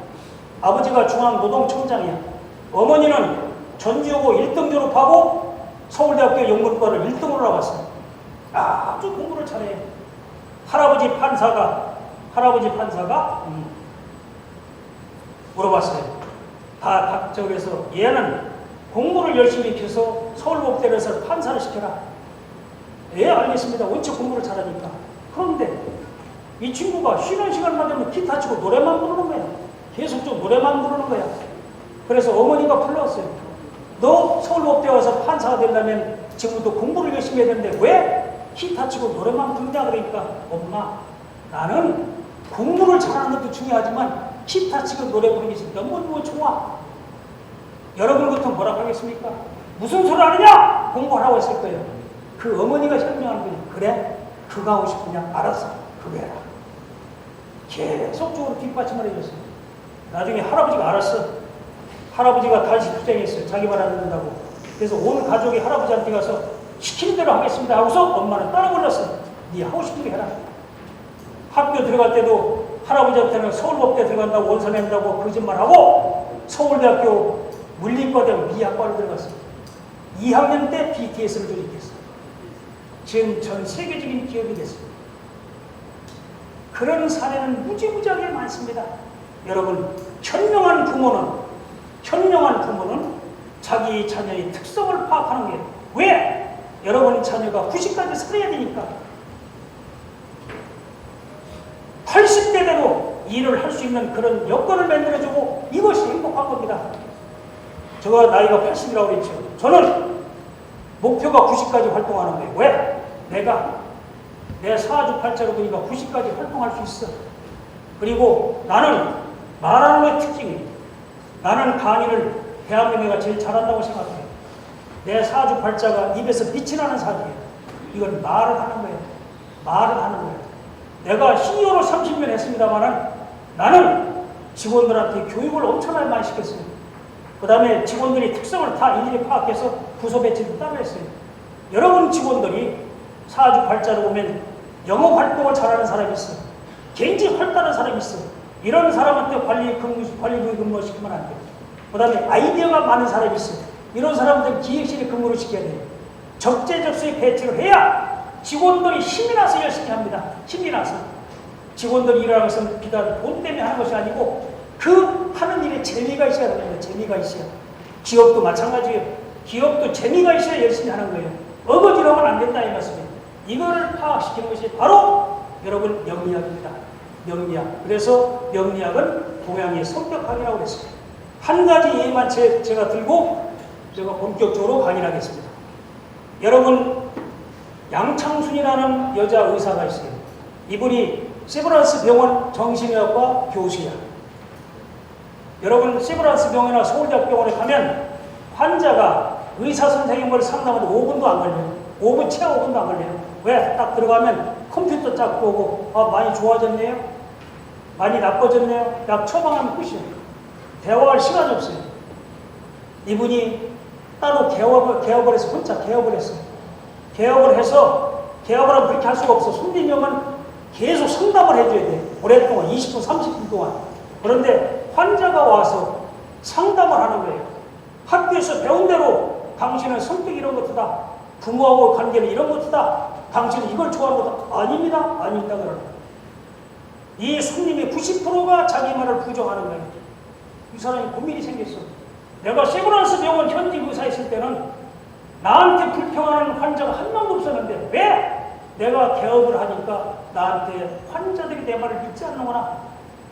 아버지가 중앙노동청장이야. 어머니는 전지여고 1등 졸업하고 서울대학교 영문과를 1등으로 나왔어요. 아주 공부를 잘해요. 할아버지 판사가 물어봤어요. 저기서 얘는 공부를 열심히 해서 서울법대에서 판사를 시켜라. 예, 알겠습니다. 원체 공부를 잘하니까. 그런데 이 친구가 쉬는 시간만 되면 기타 치고 노래만 부르는 거야. 계속 좀 노래만 부르는 거야. 그래서 어머니가 불렀어요. 너 서울법대 와서 판사가 되려면 지금부터 공부를 열심히 해야 되는데 왜 기타 치고 노래만 부르냐. 그러니까 엄마, 나는 공부를 잘하는 것도 중요하지만 기타 치고 노래 부르는 게 너무 좋아. 여러분 같으면 뭐라고 하겠습니까? 무슨 소리 하느냐? 공부하라고 했을 거예요. 그 어머니가 현명한 거예요. 그래? 그거 하고 싶으냐? 알았어. 그거 해라. 계속적으로 뒷받침을 해줬어요. 나중에 할아버지가 알았어. 할아버지가 다시 투쟁했어요. 자기 말 안 듣는다고. 그래서 온 가족이 할아버지한테 가서 시키는 대로 하겠습니다 하고서 엄마는 따라 불렀어요. 네 하고 싶은 게 해라. 학교 들어갈 때도 할아버지한테는 서울법대 들어간다고 원서낸다고 거짓말하고 서울대학교 물리과대고 미학과를 들어갔어요. 2학년 때 BTS를 조직했어요. 지금 전 세계적인 기업이 됐어요. 그런 사례는 무지무지하게 많습니다. 여러분, 현명한 부모는 자기 자녀의 특성을 파악하는 게 왜? 여러분 자녀가 90까지 살아야 되니까. 80대 되도 일을 할 수 있는 그런 여건을 만들어주고 이것이 행복한 겁니다. 제가 나이가 80이라고 그랬죠. 저는 목표가 90까지 활동하는 거예요. 왜? 내 사주팔자로 보니까 90까지 활동할 수 있어. 그리고 나는 말하는 거에 특징이 나는 강의를 대한민국가 제일 잘한다고 생각해요. 내 사주팔자가 입에서 빛이 나는 사주예요. 이건 말을 하는 거예요. 내가 CEO로 30년 했습니다만 나는 직원들한테 교육을 엄청나게 많이 시켰어요. 그 다음에 직원들이 특성을 다 일일이 파악해서 부서 배치도 따로 했어요. 여러분 직원들이 사주팔자로 보면 영업활동을 잘하는 사람이 있어. 굉장히 활달한 사람이 있어. 이런 사람한테 관리부에 근무시키면 안 돼요. 그 다음에 아이디어가 많은 사람이 있어. 이런 사람들 기획실에 근무를 시켜야 돼요. 적재적소에 배치를 해야 직원들이 힘이 나서 열심히 합니다. 힘이 나서. 직원들이 일하는 것은 비단 돈 때문에 하는 것이 아니고 그 하는 일에 재미가 있어야 됩니다. 재미가 있어야. 기업도 마찬가지예요. 기업도 재미가 있어야 열심히 하는 거예요. 어거지로만 안 된다 이 말씀이에요. 이거를 파악시키는 것이 바로 여러분 명리학입니다. 명리학. 그래서 명리학은 동양의 성격학이라고 그랬습니다. 한 가지 예만 제가 들고 제가 본격적으로 강의를 하겠습니다. 여러분 양창순이라는 여자 의사가 있어요. 이분이 세브란스 병원 정신의학과 교수야. 여러분 세브란스 병원이나 서울대학병원에 가면 환자가 의사 선생님을 상담하는데 5분도 안 걸려요. 5분 채 5분도 안 걸려요. 왜? 딱 들어가면 컴퓨터 쫙 보고 아 많이 좋아졌네요. 많이 나빠졌네요. 약 처방하면 끝이에요. 대화할 시간이 없어요. 이분이 따로 개업을 해서 혼자 개업을 했어요. 개업을 해서 개업을 하면 그렇게 할 수가 없어. 손님명은 계속 상담을 해줘야 돼. 오랫동안 20분 30분 동안. 그런데 환자가 와서 상담을 하는 거예요. 학교에서 배운 대로 당신은 성격 이런 것이다. 부모하고 관계는 이런 것이다. 당신은 이걸 좋아하는 거다. 아닙니다. 아닙니다. 그러는 거예요. 이 손님의 90%가 자기 말을 부정하는 거예요. 이 사람이 고민이 생겼어. 내가 세브란스 병원 현직 의사 있을 때는 나한테 불평하는 환자가 한 명도 없었는데 왜 내가 개업을 하니까 나한테 환자들이 내 말을 믿지 않는구나.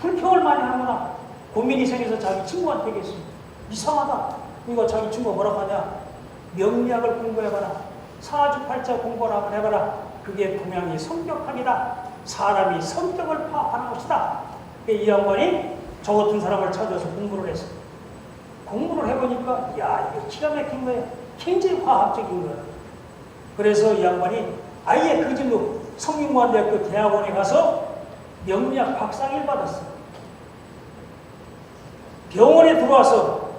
불평을 많이 하는구나. 고민이 생겨서 자기 친구한테 얘기했습니다. 이상하다. 그러니까 자기 친구가 뭐라고 하냐. 명리학을 공부해봐라. 사주팔자 공부를 한번 해봐라. 그게 동양의 성격학이다. 사람이 성격을 파악하는 것이다. 이 양반이 저 같은 사람을 찾아서 공부를 했어요. 공부를 해보니까 야 이거 기가 막힌 거예요. 굉장히 화학적인 거예요. 그래서 이 양반이 아예 그 길로 성균관대학교 대학원에 가서 명리학 박사학위를 받았어요. 병원에 들어와서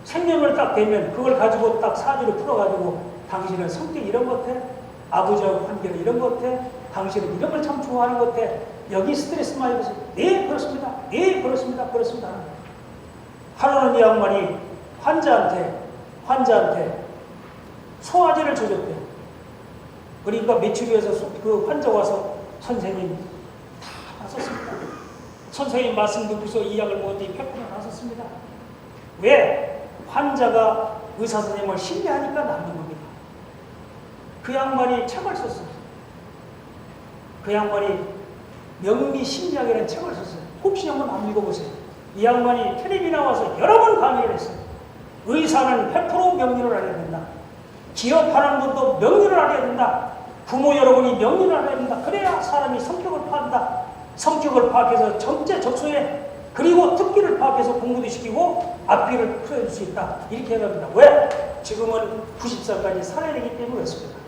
생년을 딱 대면 그걸 가지고 딱 사주를 풀어가지고 당신은 성격 이런 것 같아. 아버지하고 관계는 이런 것 같아. 당신은 이런 걸 참 좋아하는 것 같아. 여기 스트레스 많이 받아서 네 그렇습니다. 네 그렇습니다. 그렇습니다. 하루는 이 양반이 환자한테 소화제를 줘줬대요. 그러니까 며칠 후에서 그 환자 와서 선생님 다 나섰습니다. 선생님 말씀 듣고서 이 약을 먹었더니 100% 나섰습니다. 왜? 환자가 의사 선생님을 신뢰하니까 낫는 겁니다. 그 양반이 책을 썼어요. 그 양반이 명리심리학이라는 책을 썼어요. 혹시 한번 읽어보세요. 이 양반이 텔레비 나와서 여러 번 강의를 했어요. 의사는 100% 명리를 알아야 된다. 기업하는 분도 명리를 알아야 된다. 부모 여러분이 명리를 알아야 된다. 그래야 사람이 성격을 파악한다. 성격을 파악해서 전체 적소에 그리고 특기를 파악해서 공부도 시키고 앞뒤를 풀어줄 수 있다. 이렇게 해갑니다. 왜? 지금은 90살까지 살아야 되기 때문에 그렇습니다.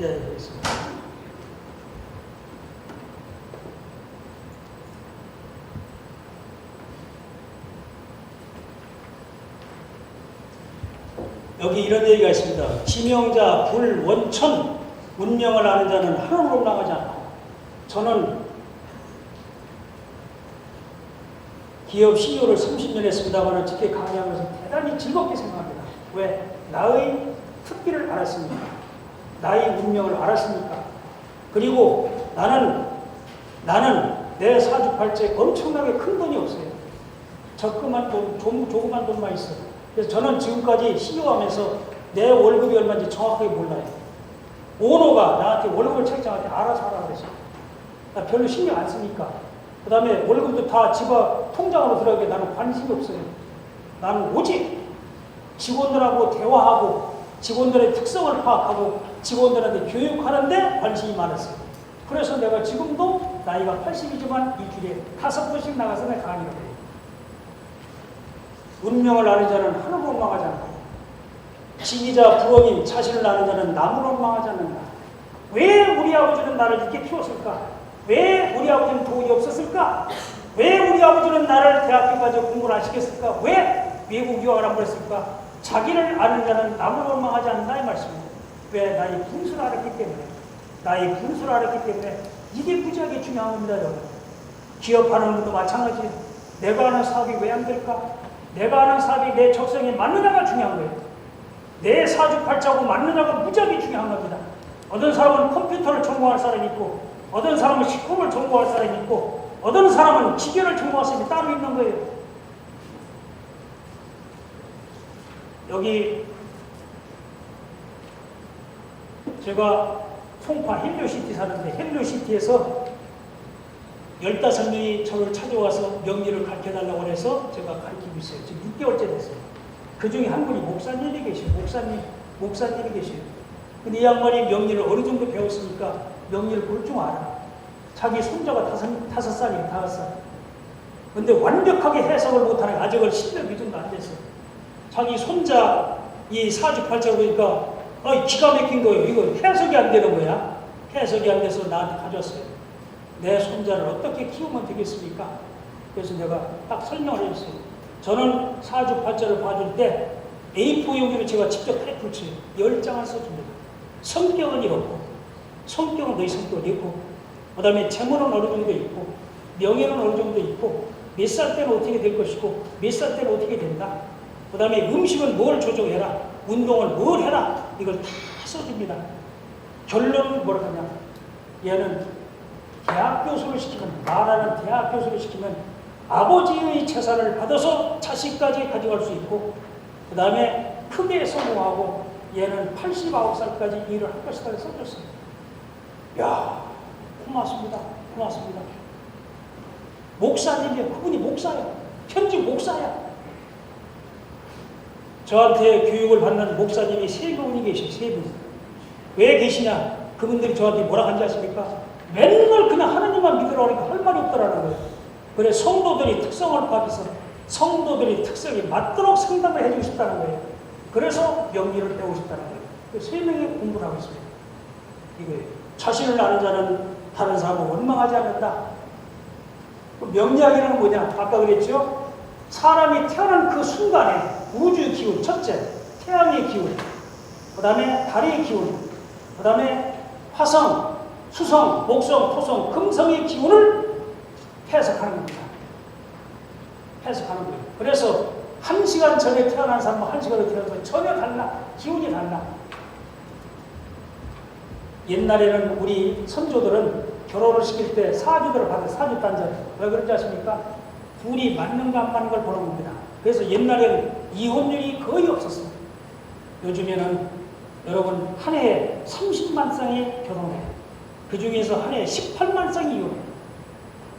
예, 있습니다. 여기 이런 얘기가 있습니다. 지명자, 불, 원천, 운명을 아는 자는 하늘로 나가지 않아. 저는 기업 CEO를 30년 했습니다만 직계 강의하면서 대단히 즐겁게 생각합니다. 왜? 나의 특기를 알았습니까? 나의 운명을 알았습니까? 그리고 나는 내 사주팔자에 엄청나게 큰 돈이 없어요. 조그만 돈만 있어요. 그래서 저는 지금까지 CEO 하면서 내 월급이 얼마인지 정확하게 몰라요. 오너가 나한테 월급을 책정할 때 알아서 하라 그랬어요. 나 별로 신경 안 쓰니까. 그 다음에 월급도 다 집 앞 통장으로 들어가게 나는 관심이 없어요. 나는 오직 직원들하고 대화하고 직원들의 특성을 파악하고 직원들한테 교육하는데 관심이 많았어요. 그래서 내가 지금도 나이가 80이지만 일주일에 5번씩 나가서 내가 강의를 해요. 운명을 아는 자는 하늘로 망하지 않는다. 지기자 부엉이 자신을 아는 자는 나무로 망하지 않는다. 왜 우리 아버지는 나를 이렇게 키웠을까? 왜 우리 아버지는 돈이 없었을까? 왜 우리 아버지는 나를 대학교까지 공부를 안 시켰을까? 왜 외국 유학을 안 보냈을까? 자기를 아는 자는 나무로 망하지 않는다 이 말씀입니다. 왜? 나의 분수를 알았기 때문에. 나의 분수를 알았기 때문에 이게 무지하게 중요한 겁니다. 여러분. 기업하는 것도 마찬가지예요. 내가 하는 사업이 왜 안 될까? 내가 하는 사업이 내 적성에 맞느냐가 중요한 거예요. 내 사주팔자하고 맞느냐가 무지하게 중요한 겁니다. 어떤 사람은 컴퓨터를 전공할 사람이 있고 어떤 사람은 식품을 전공할 사람이 있고 어떤 사람은 기계를 전공할 사람이 따로 있는 거예요. 여기 제가 송파 헬리오시티 사는데 헬리오시티에서 15명이 저를 찾아와서 명리를 가르쳐달라고 해서 제가 가르치고 있어요. 지금 6개월째 됐어요. 그 중에 한 분이 목사님이 계셔요. 목사님이 계셔요. 근데 이 양반이 명리를 어느 정도 배웠으니까 명리를 볼 줄 알아. 자기 손자가 5살이에요. 5살. 근데 완벽하게 해석을 못하는 아직은 실력이 좀 안 됐어요. 자기 손자 이 사주팔자를 보니까 기가 막힌 거예요. 이거 해석이 안 되는 거야. 해석이 안 돼서 나한테 가져왔어요. 내 손자를 어떻게 키우면 되겠습니까? 그래서 내가 딱 설명을 해줬어요. 저는 사주팔자를 봐줄 때 A4 용지로 제가 직접 타이프를 쳐요. 10장을 써줍니다. 성격은 이렇고, 성격은 너희 성격은 있고, 그 다음에 재물은 어느 정도 있고, 명예는 어느 정도 있고, 몇 살 때는 어떻게 될 것이고, 몇 살 때는 어떻게 된다. 그 다음에 음식은 뭘 조정해라, 운동을 뭘 해라, 이걸 다 써줍니다. 결론은 뭐라 하냐. 얘는 대학 교수를 시키면, 말하는 대학 교수를 시키면 아버지의 재산을 받아서 자식까지 가져갈 수 있고, 그 다음에 크게 성공하고 얘는 89살까지 일을 할 것이다 써줬어요. 야, 고맙습니다. 고맙습니다. 목사님이요. 그분이 목사야. 현직 목사야. 저한테 교육을 받는 목사님이 3분이 계셔요. 3분. 왜 계시냐? 그분들이 저한테 뭐라 한지 아십니까? 맨날 그냥 하나님만 믿으라고 하니까 할 말이 없더라는 거예요. 그래 성도들이 특성을 파악해서 성도들이 특성에 맞도록 상담을 해주고 싶다는 거예요. 그래서 명리를 배우고 싶다는 거예요. 그 3명이 공부를 하고 있습니다. 이거예요. 자신을 아는 자는 다른 사람을 원망하지 않는다. 명리학이라는 뭐냐? 아까 그랬죠? 사람이 태어난 그 순간에 우주의 기운, 첫째, 태양의 기운, 그 다음에 달의 기운, 그 다음에 화성, 수성, 목성, 토성, 금성의 기운을 해석하는 겁니다. 해석하는 거예요. 그래서 1시간 전에 태어난 사람과 1시간 후에 태어난 사람 전혀 달라. 기운이 달라. 옛날에는 우리 선조들은 결혼을 시킬 때 사주들을 받아요. 사주단절. 왜 그런지 아십니까? 둘이 맞는가 안 맞는 걸 보는 겁니다. 그래서 옛날에는 이혼율이 거의 없었어요. 요즘에는 여러분 한 해에 30만 쌍이 결혼해요. 그 중에서 한 해에 18만 쌍이 이혼해요.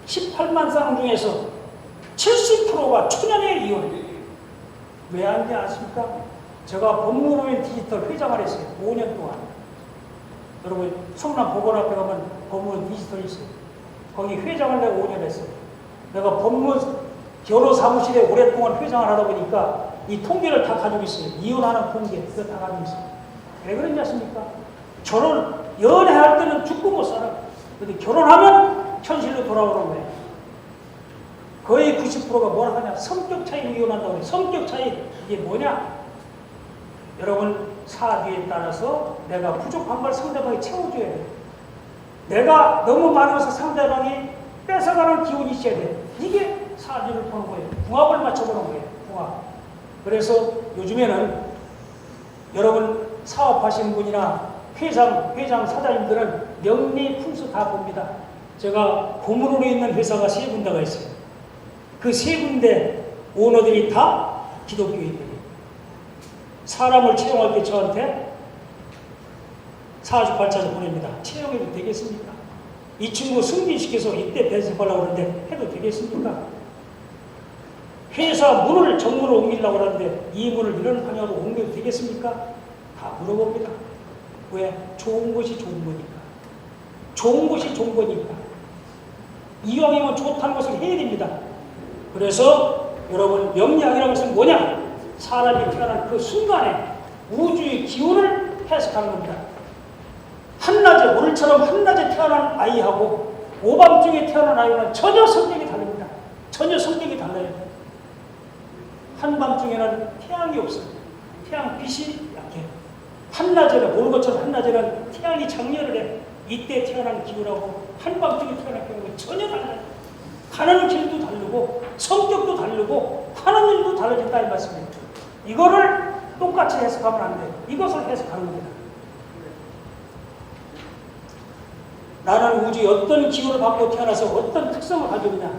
18만 쌍 중에서 70%가 초년에 이혼해요. 왜 안지 아십니까? 제가 법무법인 디지털 회장을 했어요. 5년 동안. 여러분 성남 법원앞에 가면 법무법인 디지털이 있어요. 거기 회장을 내가 5년 했어요. 내가 결혼 사무실에 오랫동안 회장을 하다 보니까 이 통계를 다 가지고 있어요. 이혼하는 통계 그거 다 가지고 있어요. 왜 그런지 아십니까? 연애할 때는 죽고 못 살아. 근데 결혼하면 현실로 돌아오는 거예요. 거의 90%가 뭐라 하냐? 성격 차이로 이혼한다고 해요. 성격 차이 이게 뭐냐? 여러분 사주에 따라서 내가 부족한 걸 상대방이 채워줘야 돼요. 내가 너무 많아서 상대방이 뺏어가는 기운이 있어야 돼요. 이게 사주를 보는 거예요. 궁합을 맞춰보는 거예요. 궁합. 그래서 요즘에는 여러분 사업하시는 분이나 회장 사장님들은 명리 풍수 다 봅니다. 제가 고문으로 있는 회사가 3군데가 있어요. 그 3군데 오너들이 다 기독교인들이에요. 사람을 채용할 때 저한테 사주팔자를 보냅니다. 채용해도 되겠습니까? 이 친구 승진시켜서 이때 배습하려고 하는데 해도 되겠습니까? 회사 문을 정문으로 옮기려고 하는데 이 문을 이런 방향으로 옮겨도 되겠습니까? 다 물어봅니다. 왜? 좋은 것이 좋은 거니까. 좋은 것이 좋은 거니까. 이왕이면 좋다는 것을 해야 됩니다. 그래서 여러분 명리학이라는 것은 뭐냐? 사람이 태어난 그 순간에 우주의 기운을 해석하는 겁니다. 한낮에 오늘처럼 한낮에 태어난 아이하고 오밤중에 태어난 아이는 전혀 성격이 다릅니다. 전혀 성격이 달라요. 한밤중에는 태양이 없어요. 태양 빛이 약해요. 한낮에는 모르는 것처럼 한낮에는 태양이 장렬을 해. 이때 태어난 기운하고 한밤중에 태어난 기운하고 전혀 달라요. 가는 길도 다르고 성격도 다르고 하는 일도 달라진다 이 말씀입니다. 이거를 똑같이 해석하면 안 돼요. 이것을 해석하는 겁니다. 나는 우주에 어떤 기운을 받고 태어나서 어떤 특성을 가지고 있냐.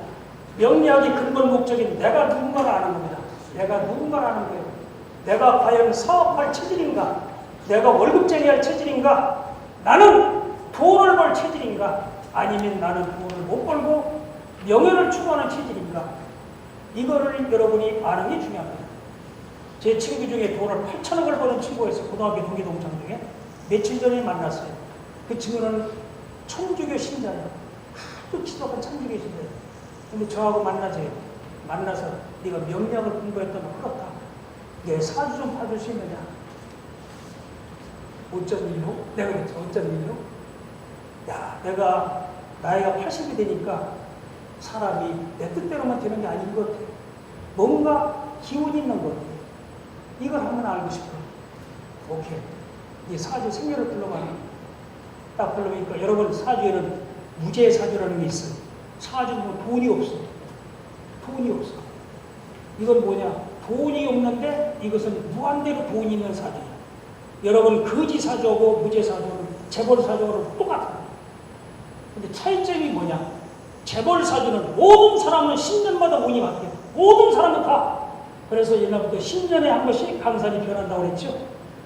명리학의 근본 목적인 내가 누군가를 아는 겁니다. 내가 누군가를 아는 거예요. 내가 과연 사업할 체질인가? 내가 월급쟁이 할 체질인가? 나는 돈을 벌 체질인가? 아니면 나는 돈을 못 벌고 명예를 추구하는 체질입니다. 이거를 여러분이 아는 게 중요합니다. 제 친구 중에 돈을 8천억을 버는 친구가 있어요. 고등학교 동기동창 중에. 며칠 전에 만났어요. 그 친구는 천주교 신자예요. 아주 지독한 천주교 신자예요. 근데 저하고 만나서 네가 명량을 공부했다면 그렇다. 내 사주 좀 봐줄 수 있느냐? 어쩐 일로? 내가 그랬죠. 어쩐 일로? 야, 내가 나이가 80이 되니까 사람이 내 뜻대로만 되는 게 아닌 것 같아. 뭔가 기운이 있는 것 같아. 이걸 한번 알고 싶어. 오케이. 이 사주 생년을 불러봐라. 딱 불러보니까 여러분 사주에는 무제사주라는 게 있어요. 사주는 뭐 돈이 없어. 돈이 없어. 이건 뭐냐? 돈이 없는데 이것은 무한대로 돈이 있는 사주야. 여러분 거지사주하고 무제사주는 재벌사주하고 똑같아. 근데 차이점이 뭐냐? 재벌사주는 모든 사람은 10년마다 운이 바뀌어. 모든 사람은 다. 그래서 옛날부터 10년에 한 번씩 강산이 변한다고 그랬죠.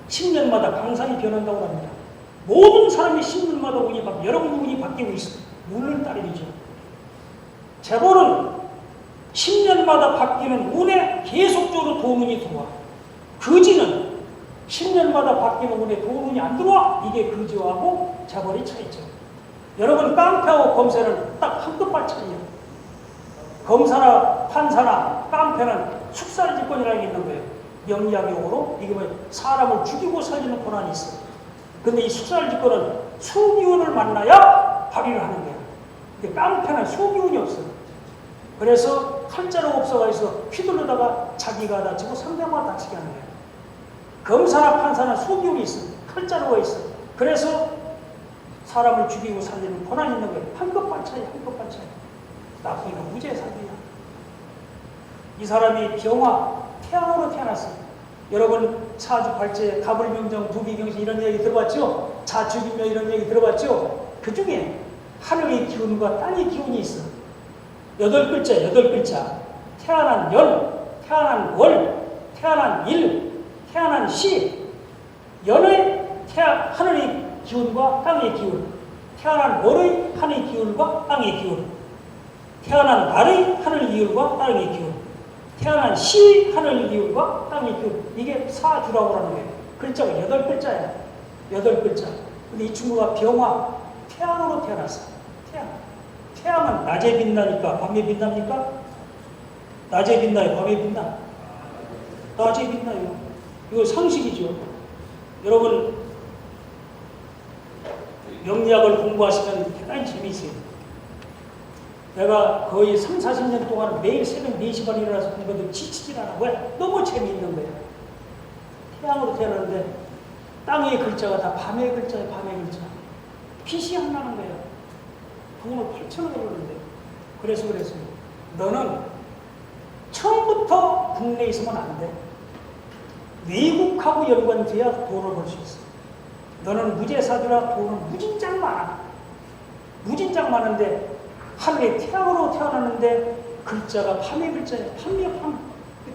10년마다 강산이 변한다고 합니다. 모든 사람이 10년마다 운이 바뀌어. 여러분 운이 바뀌고 있어. 운을 따름이죠. 재벌은 10년마다 바뀌는 운에 계속적으로 돈운이 들어와. 거지는 10년마다 바뀌는 운에 돈운이 안 들어와. 이게 거지하고 재벌의 차이죠. 여러분 깡패하고 검사는 딱 한끗발 차이예요. 검사나 판사나 깡패는 숙살직권이라는 게 있는 거예요. 명리학용어로 이게 뭐 사람을 죽이고 살리는 권한이 있어요. 근데 이 숙살직권은 수기운을 만나야 발휘를 하는 거예요. 근데 깡패는 수기운이 없어요. 그래서 칼자루가 없어가 있어 휘둘러다가 자기가 다치고 상대방을 다치게 하는 거예요. 검사나 판사는 수기운이 있어요. 칼자루가 있어요. 그래서 사람을 죽이고 살리는 권한이 있는 거예요. 한끗발 차이, 한끗발 차이. 나쁘니까 무제사주야. 이 사람이 병화, 태양으로 태어났어요. 여러분 사주팔자에 가불명정, 부비경신 이런 얘기 들어봤죠? 자축인명 이런 얘기 들어봤죠? 그 중에 하늘의 기운과 땅의 기운이 있어. 8글자, 8글자. 태어난 연, 태어난 월, 태어난 일, 태어난 시. 연의 하늘의 기운과 땅의 기운. 태어난 월의 하늘의 기운과 땅의 기운. 태어난 달의 하늘 기운과 땅의 기운. 태어난 시 하늘 기운과 땅의 기운. 이게 사주라고 하는 거예요. 글자가 8글자야. 8글자. 근데 이 친구가 병화, 태양으로 태어났어. 태양. 태양은 낮에 빛나니까 밤에 빛납니까? 낮에 빛나요? 밤에 빛나? 낮에 빛나요. 이거 상식이죠. 여러분 명리학을 공부하시면 대단히 재미있어요. 내가 거의 3, 40년 동안 매일 새벽 4시 반에 일어나서 공부해도 지치질 않아. 왜? 너무 재미있는 거예요. 태양으로 태어났는데 땅의 글자가 다 밤의 글자예요. 밤의 글자. 빛이 안 나는 거예요. 돈을 8천원을 벌는데. 그래서 그랬어요. 너는 처음부터 국내에 있으면 안 돼. 외국하고 연관돼야 돈을 벌 수 있어. 너는 무제사주라 돈은 무진장 많아. 무진장 많은데 하늘에 태양으로 태어났는데 글자가 밤의 글자야. 밤이야 밤.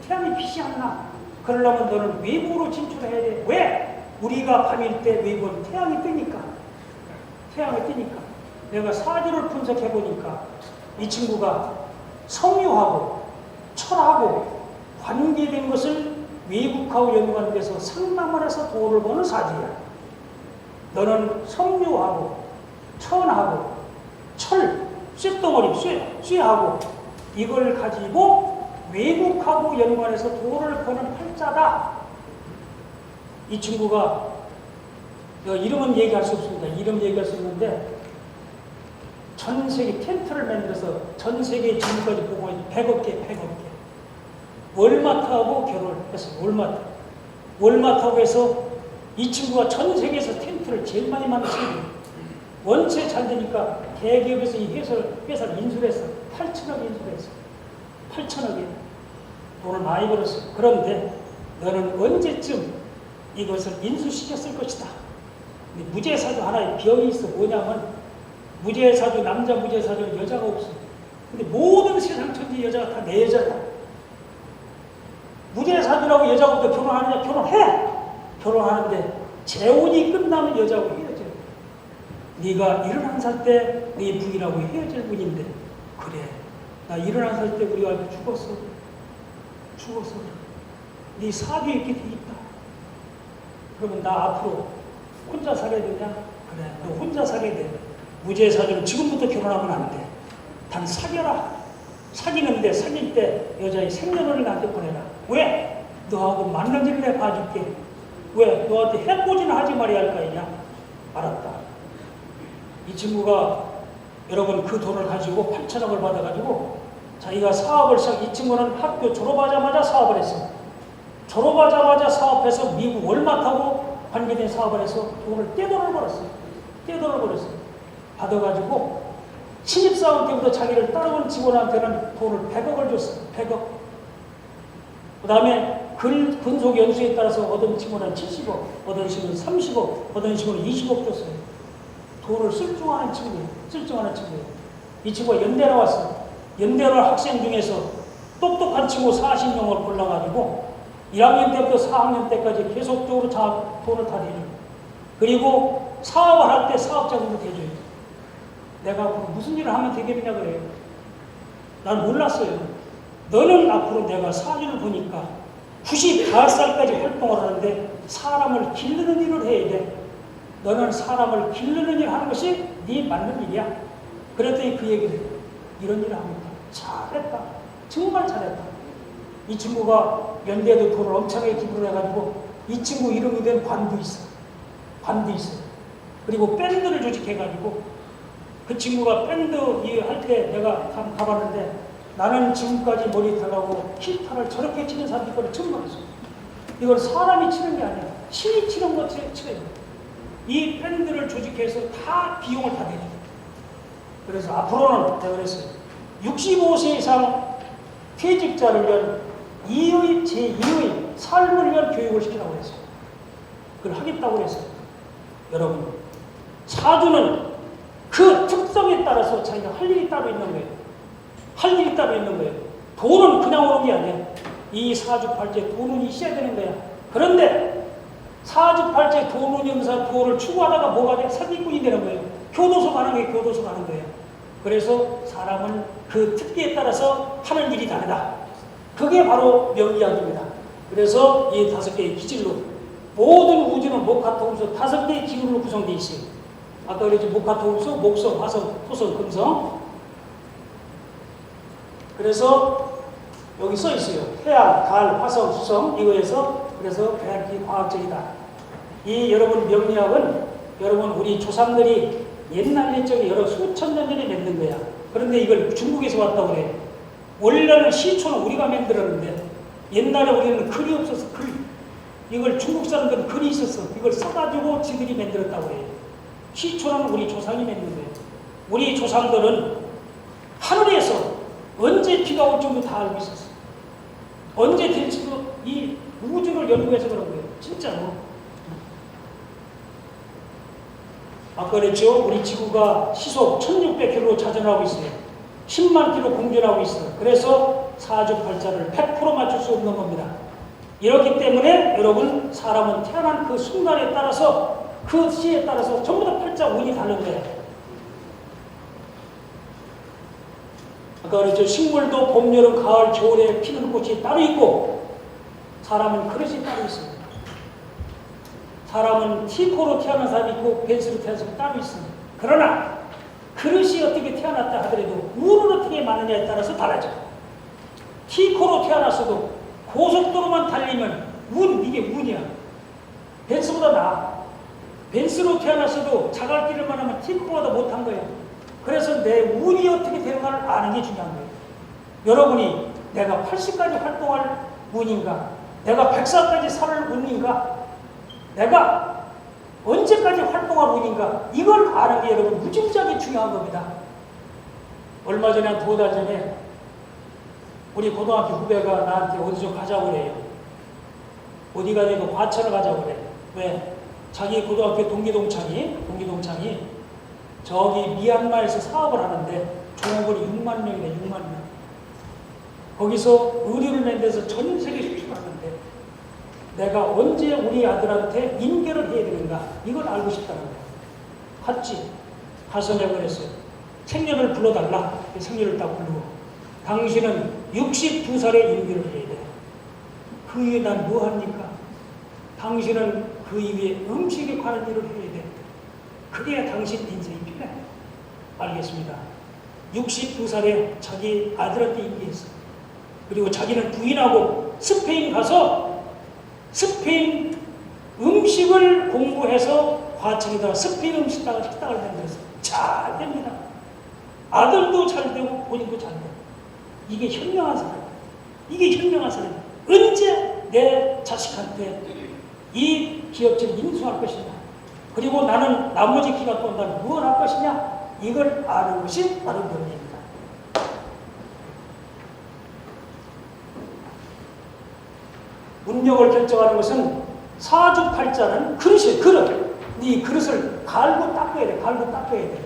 태양의 빛이 안 나. 그러려면 너는 외부로 진출해야 돼. 왜? 우리가 밤일 때 외부는 태양이 뜨니까. 태양이 뜨니까. 내가 사주를 분석해 보니까 이 친구가 성유하고 철하고 관계된 것을 외국하고 연관돼서 상담을 해서 돈을 버는 사주야. 너는 성유하고 천하고 철, 쇳덩어리, 쇠하고 이걸 가지고 외국하고 연관해서 돈을 버는 팔자다. 이 친구가 이름은 얘기할 수 없습니다. 이름 얘기할 수 없는데 전 세계 텐트를 만들어서 전 세계 지금까지 보고 있는 100억 개. 월마트하고 결혼을 했어요. 월마트하고 해서 이 친구가 전 세계에서 텐트를 제일 많이 만들었어요. 원체 잘 되니까 대기업에서 이 회사를 인수했어. 8천억 인수했어. 8천억에 돈을 많이 벌었어. 그런데 너는 언제쯤 이것을 인수시켰을 것이다. 무제사주 하나의 병이 있어. 뭐냐면 무제사주, 남자 무제사주는 여자가 없어. 근데 모든 세상 천지 여자가 다 내 여자야. 무제사주라고 여자하고도 결혼하느냐? 결혼해! 결혼하는데 재혼이 끝나면 여자하고 헤어져. 네가 71살 때 네 부인하고 헤어질 분인데 그래 나 71살 때 우리 와이프 죽었어. 네 사주에 이렇게 돼 있다. 그러면 나 앞으로 혼자 살아야 되냐? 그래, 너 혼자 살아야 돼. 무죄 사주는 지금부터 결혼하면 안 돼. 단 사겨라. 사귀는데 사귈 때 여자의 생년월일 나한테 보내라. 왜? 너하고 맞는지를 내가 봐줄게. 왜? 너한테 해코지는 하지 말아야 할 거 아니냐? 알았다. 이 친구가 여러분 그 돈을 가지고 8천억을 받아가지고 자기가 사업을 이 친구는 학교 졸업하자마자 사업을 했어. 졸업하자마자 사업해서 미국 월마트하고 관계된 사업을 해서 떼돈을 벌었어. 받아가지고 신입사원 때부터 자기를 따라온 직원한테는 돈을 100억을 줬어. 100억. 그 다음에 근속 연수에 따라서 얻은 친구는 70억, 얻은 친구는 30억, 얻은 친구는 20억 줬어요. 돈을 쓸중하는 친구예요. 이 친구가 연대 나왔어. 연대 나온 학생 중에서 똑똑한 친구 40명을 골라가지고 1학년 때부터 4학년 때까지 계속적으로 돈을 다 대줘요. 그리고 사업을 할 때 사업자금도 대줘요. 내가 앞으로 무슨 일을 하면 되겠냐 그래요. 난 몰랐어요. 너는 앞으로 내가 사주를 보니까 95살까지 활동을 하는데 사람을 기르는 일을 해야 돼. 너는 사람을 기르는 일을 하는 것이 네 맞는 일이야. 그랬더니 그 얘기를 해요. 이런 일을 합니다. 잘했다. 정말 잘했다. 이 친구가 연대에도 돈을 엄청나게 기부를 해가지고 이 친구 이름이 된 관도 있어. 그리고 밴드를 조직해가지고 그 친구가 밴드 할 때 내가 가봤는데 나는 지금까지 머리 달라고 기타를 저렇게 치는 사람들 거를 처음 봤어. 이건 사람이 치는 게 아니야. 신이 치는 것처럼 치는 거야. 이 밴드를 조직해서 다 비용을 다 내줘. 그래서 앞으로는 내가 그랬어요. 65세 이상 퇴직자를 위한 제2의 삶을 위한 교육을 시키라고 그랬어요. 그걸 하겠다고 그랬어요. 여러분, 사주는 그 특성에 따라서 자기가 할 일이 따로 있는 거예요. 돈은 그냥 오는 게 아니야. 이 사주팔자에 돈은 있어야 되는 거야. 그런데 사주팔자에 돈은 영사 돈을 추구하다가 뭐가 돼? 사기꾼이 되는 거예요. 교도소 가는 거예요. 그래서 사람은 그 특기에 따라서 하는 일이 다르다. 그게 바로 명리학입니다. 그래서 이 5개의 기질로 모든 우주는 목화토금수 5개의 기울로 구성되어 있어요. 아까 그랬지 목화토금수, 목성, 화성, 토성, 금성. 그래서 여기 써 있어요. 태양, 달, 화성, 수성 이거에서 그래서 대학이 과학적이다. 이 여러분 명리학은 여러분 우리 조상들이 옛날 옛적에 여러 수천 년 전에 만든 거야. 그런데 이걸 중국에서 왔다고 그래. 원래는 시초는 우리가 만들었는데 옛날에 우리는 글이 없었어. 이걸 중국 사람들은 글이 있었어. 이걸 써가지고 지들이 만들었다고 해요. 시초는 우리 조상이 만든 거예요. 우리 조상들은 하늘에서 언제 비가 올지도 다 알고 있었어. 언제 될지도 이 우주를 연구해서 그런 거예요. 진짜로. 아까 그랬죠? 우리 지구가 시속 1600km로 자전하고 있어요. 10만 km 공전하고 있어요. 그래서 사주팔자를 100% 맞출 수 없는 겁니다. 이렇기 때문에 여러분 사람은 태어난 그 순간에 따라서 그 시에 따라서 전부 다 팔자 운이 다른 거예요. 아까 그랬죠? 식물도 봄, 여름, 가을, 겨울에 피는 꽃이 따로 있고 사람은 그릇이 따로 있습니다. 사람은 T코로 태어난 사람이 있고 벤스로 태어난 사람이 따로 있습니다. 그러나 그릇이 어떻게 태어났다 하더라도 운을 어떻게 맞느냐에 따라서 달라져. T코로 태어났어도 고속도로만 달리면 이게 운이야. 벤스보다 나아. 벤스로 태어났어도 자갈길을만 하면 T코보다 못한 거예요. 그래서 내 운이 어떻게 되는가를 아는 게 중요한 거예요. 여러분이 내가 80까지 활동할 운인가? 내가 100살까지 살 운인가? 내가 언제까지 활동할 운인가? 이걸 아는 게 여러분 무지무지하게 중요한 겁니다. 얼마 전에 한 2달 전에 우리 고등학교 후배가 나한테 어디 좀 가자고 그래요. 어디 가냐고 과천을 가자고 그래. 왜? 자기 고등학교 동기동창이 저기 미얀마에서 사업을 하는데 종업원이 6만 명이네. 6만 명. 거기서 의류를 낸 데서 전 세계 수출을 하는데 내가 언제 우리 아들한테 인계를 해야 되는가 이걸 알고 싶다는 거야. 갔지. 가서 내가 그랬어요. 생년을 불러달라. 생년을 딱 부르고 당신은 62살에 임기를 해야 돼. 그 이후에 난 뭐합니까? 당신은 그 이후에 음식에 관한 일을 해야 돼. 그래야 당신 인생이 필요해. 알겠습니다. 62살에 자기 아들한테 임기했어. 그리고 자기는 부인하고 스페인 가서 스페인 음식을 공부해서 과정에다가 스페인 식당을 만들었어. 잘 됩니다. 아들도 잘 되고 본인도 잘 되고. 이게 현명한 사람. 이게 현명한 사람. 언제 내 자식한테 이 기업체를 인수할 것이냐. 그리고 나는 나머지 기간 동안 무엇을 할 것이냐. 이걸 아는 것이 바로 명예입니다. 운명을 결정하는 것은 사주팔자는 그릇이에요. 그릇. 이 그릇을 갈고 닦아야 돼. 갈고 닦아야 돼.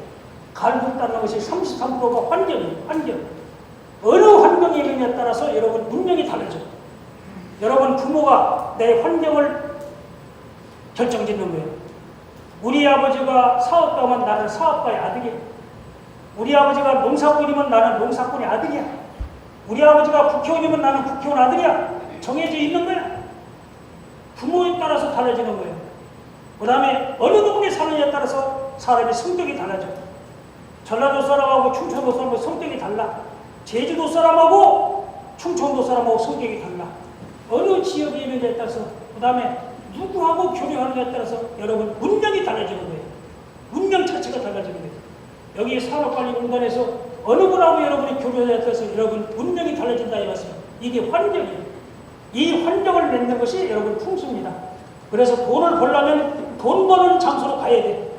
갈고 닦는 것이 33%가 환경이에요. 환경. 어느 환경이 있느냐에 따라서 여러분 운명이 달라져요. 여러분 부모가 내 환경을 결정짓는 거예요. 우리 아버지가 사업가면 나는 사업가의 아들이야. 우리 아버지가 농사꾼이면 나는 농사꾼의 아들이야. 우리 아버지가 국회의원이면 나는 국회의원 아들이야. 정해져 있는 거야. 부모에 따라서 달라지는 거예요. 그 다음에 어느 동네 사느냐에 따라서 사람의 성격이 달라져. 전라도 사람하고 충청도 사람하고 성격이 달라. 제주도 사람하고 충청도 사람하고 성격이 달라. 어느 지역에 있느냐에 따라서, 그 다음에 누구하고 교류하느냐에 따라서 여러분 운명이 달라지는 거예요. 운명 자체가 달라지는 거예요. 여기 산업관리공단에서 어느 분하고 여러분이 교류하느냐에 따라서 여러분 운명이 달라진다 이 말씀이에요. 이게 환경이에요. 이 환경을 맺는 것이 여러분 풍수입니다. 그래서 돈을 벌려면 돈 버는 장소로 가야 돼.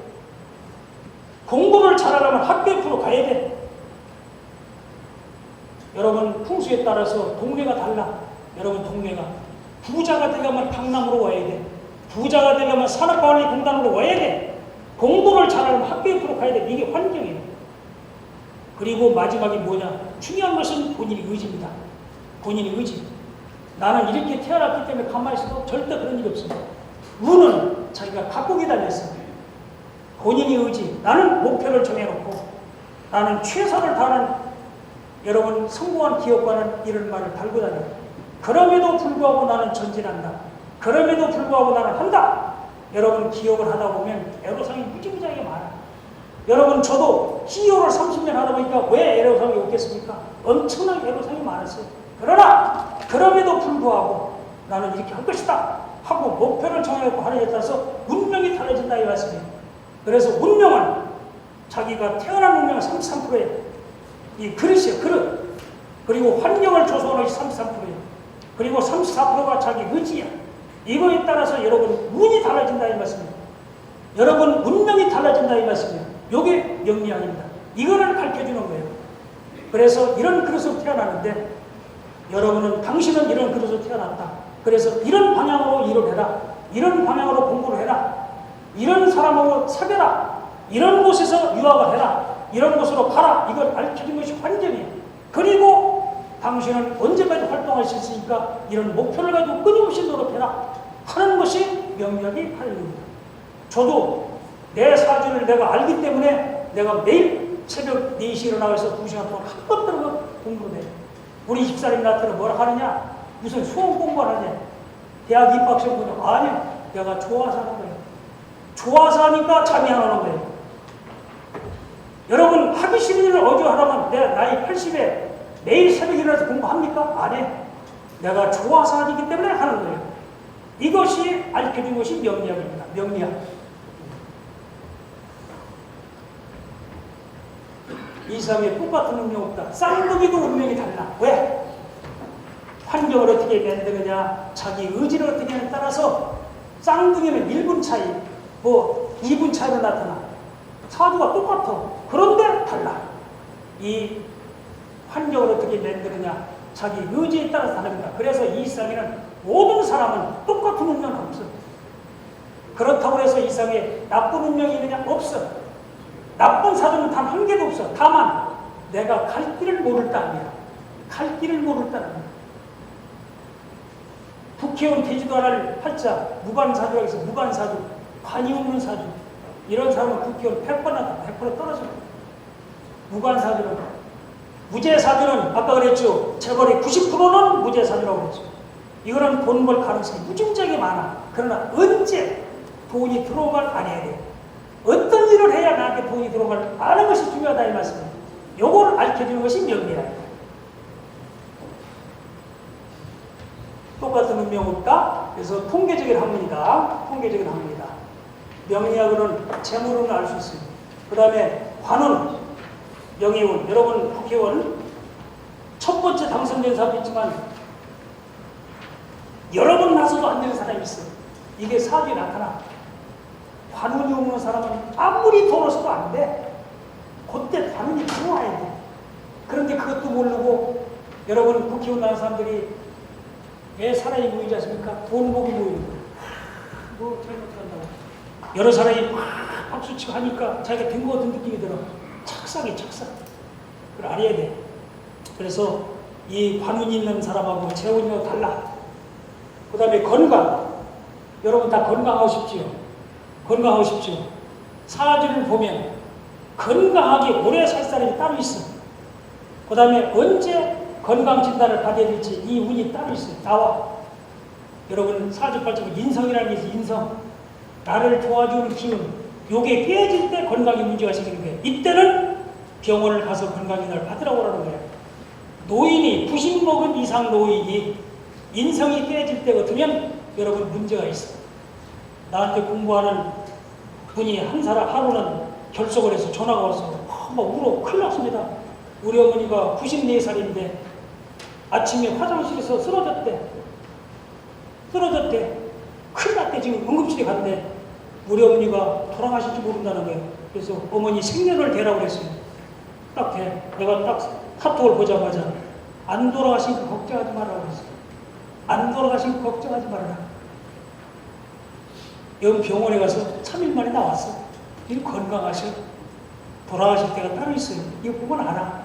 공부를 잘하려면 학교 옆으로 가야 돼. 여러분 풍수에 따라서 동네가 달라. 여러분 동네가 부자가 되려면 강남으로 와야 돼. 부자가 되려면 산업관리공단으로 와야 돼. 공부를 잘하려면 학교 옆으로 가야 돼. 이게 환경이에요. 그리고 마지막이 뭐냐? 중요한 것은 본인의 의지입니다. 본인의 의지. 나는 이렇게 태어났기 때문에 가만히 있어도 절대 그런 일이 없습니다. 운은 자기가 갖고 기다렸어. 본인의 의지. 나는 목표를 정해놓고 나는 최선을 다하는 여러분 성공한 기업가는 이런 말을 달고 다녀요. 그럼에도 불구하고 나는 전진한다. 그럼에도 불구하고 나는 한다. 여러분 기업을 하다 보면 애로사항이 무지무지하게 많아. 여러분 저도 CEO를 30년 하다 보니까 왜 애로사항이 없겠습니까? 엄청나게 애로사항이 많았어요. 그러나 그럼에도 불구하고 나는 이렇게 할 것이다 하고 목표를 정해놓고 하는 데 따라서 운명이 달라진다 이 말씀이에요. 그래서 운명은 자기가 태어난 운명은 33%예요. 이 그릇이에요. 그릇. 그리고 환경을 조성하는 것이 33%예요. 그리고 34%가 자기 의지야. 이거에 따라서 여러분 운이 달라진다 이 말씀이에요. 여러분 운명이 달라진다 이 말씀이에요. 이게 명리학입니다. 이거를 가르쳐주는 거예요. 그래서 이런 그릇으로 태어나는데 여러분은 당신은 이런 그릇으로 태어났다. 그래서 이런 방향으로 일을 해라. 이런 방향으로 공부를 해라. 이런 사람하고 사귀라. 이런 곳에서 유학을 해라. 이런 곳으로 가라. 이걸 알려준 것이 환경이에요. 그리고 당신은 언제까지 활동할 수 있으니까 이런 목표를 가지고 끊임없이 노력해라 하는 것이 명리학의 활용입니다. 저도 내 사주를 내가 알기 때문에 내가 매일 새벽 4시에 일어나서 2시간 동안 한 번 들어가 공부를 해요. 우리 집사람이 나한테는 뭐라 하느냐? 무슨 수험 공부를 하냐? 대학 입학시험 보냐? 아니요. 내가 좋아서 하는 거예요. 좋아서 하니까 잠이 안 오는 거예요. 여러분 하기 싫은 일을 어디 하라면 내 나이 80에 매일 새벽에 일어나서 공부합니까? 안 해. 내가 좋아서 하기 때문에 하는 거예요. 이것이 알려준 것이 명리학입니다. 명리학. 이 세상에 똑같은 운명 없다. 쌍둥이도 운명이 달라. 왜? 환경을 어떻게 만드느냐, 자기 의지를 어떻게 하느냐에 따라서 쌍둥이는 1분 차이, 뭐 2분 차이로 나타나. 사주가 똑같아. 그런데 달라. 이 환경을 어떻게 만드느냐, 자기 의지에 따라서 다릅니다. 그래서 이 세상에는 모든 사람은 똑같은 운명은 없어. 그렇다고 해서 이 세상에 나쁜 운명이 있느냐? 없어. 나쁜 사주는 단 한 개도 없어. 다만 내가 갈 길을 모를 따름이야. 갈 길을 모를 따름이야. 국회의원 되지도 않을 팔자 무관사주라고 해서 무관사주, 관이 없는 사주. 이런 사람은 국회의원 100번 하다 100% 떨어져. 무관사주는 무죄 사주는 아까 그랬죠. 재벌의 90%는 무죄 사주라고 그랬죠. 이거는 돈 벌 가능성이 무중하게 많아. 그러나 언제 돈이 들어오갈 안 해야 돼. 어떤 일을 해야 나한테 돈이 들어오갈 아는 것이 중요하다 이 말씀입니다. 요걸 알려주는 것이 명리학이다. 똑같은 운명 없다. 그래서 통계적인 학문이다. 통계적인 학문이다. 명리학으로는 재물운을 알 수 있습니다. 그 다음에 관운, 명예운. 여러분 국회의원 첫 번째 당선된 사람도 있지만 여러 번 나서도 안 되는 사람이 있어요. 이게 사주에 나타나. 관운이 없는 사람은 아무리 돈 없어도 안 돼. 그때 관운이 들어와야 돼. 그런데 그것도 모르고 여러분 국회의원 나온 사람들이 왜 사람이 모이지 않습니까? 돈 보고 모이는 거예요. 뭐 잘못한다고. 여러 사람이 막 박수치고 하니까 자기가 된 것 같은 느낌이 들어. 착상이 착상. 그걸 알아야 돼. 그래서 이 관운이 있는 사람하고 재운이하고 달라. 그 다음에 건강. 여러분 다 건강하고 싶지요? 건강하고 싶지요? 사주를 보면 건강하게 오래 살 사람이 따로 있어. 그 다음에 언제 건강 진단을 받아야 될지 이 운이 따로 있어요. 나와. 여러분 사주팔자가 인성이라는 게 있어요. 인성. 나를 도와주는 기운. 요게 깨질 때 건강에 문제가 생기는 거예요. 이때는 병원을 가서 건강진단을 받으라고 하는 거예요. 노인이 90 먹은 이상 노인이 인성이 깨질 때 같으면 여러분 문제가 있어요. 나한테 공부하는 분이 한 사람 하루는 결석을 해서 전화가 와서 막 울어. 큰일 났습니다. 우리 어머니가 94살인데 아침에 화장실에서 쓰러졌대. 큰일 났대. 지금 응급실에 갔는데 우리 어머니가 돌아가실지 모른다는 거예요. 그래서 어머니 생년을 대라고 그랬어요. 딱 대. 내가 딱 카톡을 보자마자 안 돌아가시니까 걱정하지 말라고 그랬어요. 안 돌아가시니까 걱정하지 말아라. 여기 병원에 가서 3일 만에 나왔어. 이 건강하셔. 돌아가실 때가 따로 있어요. 이거 보면 알아.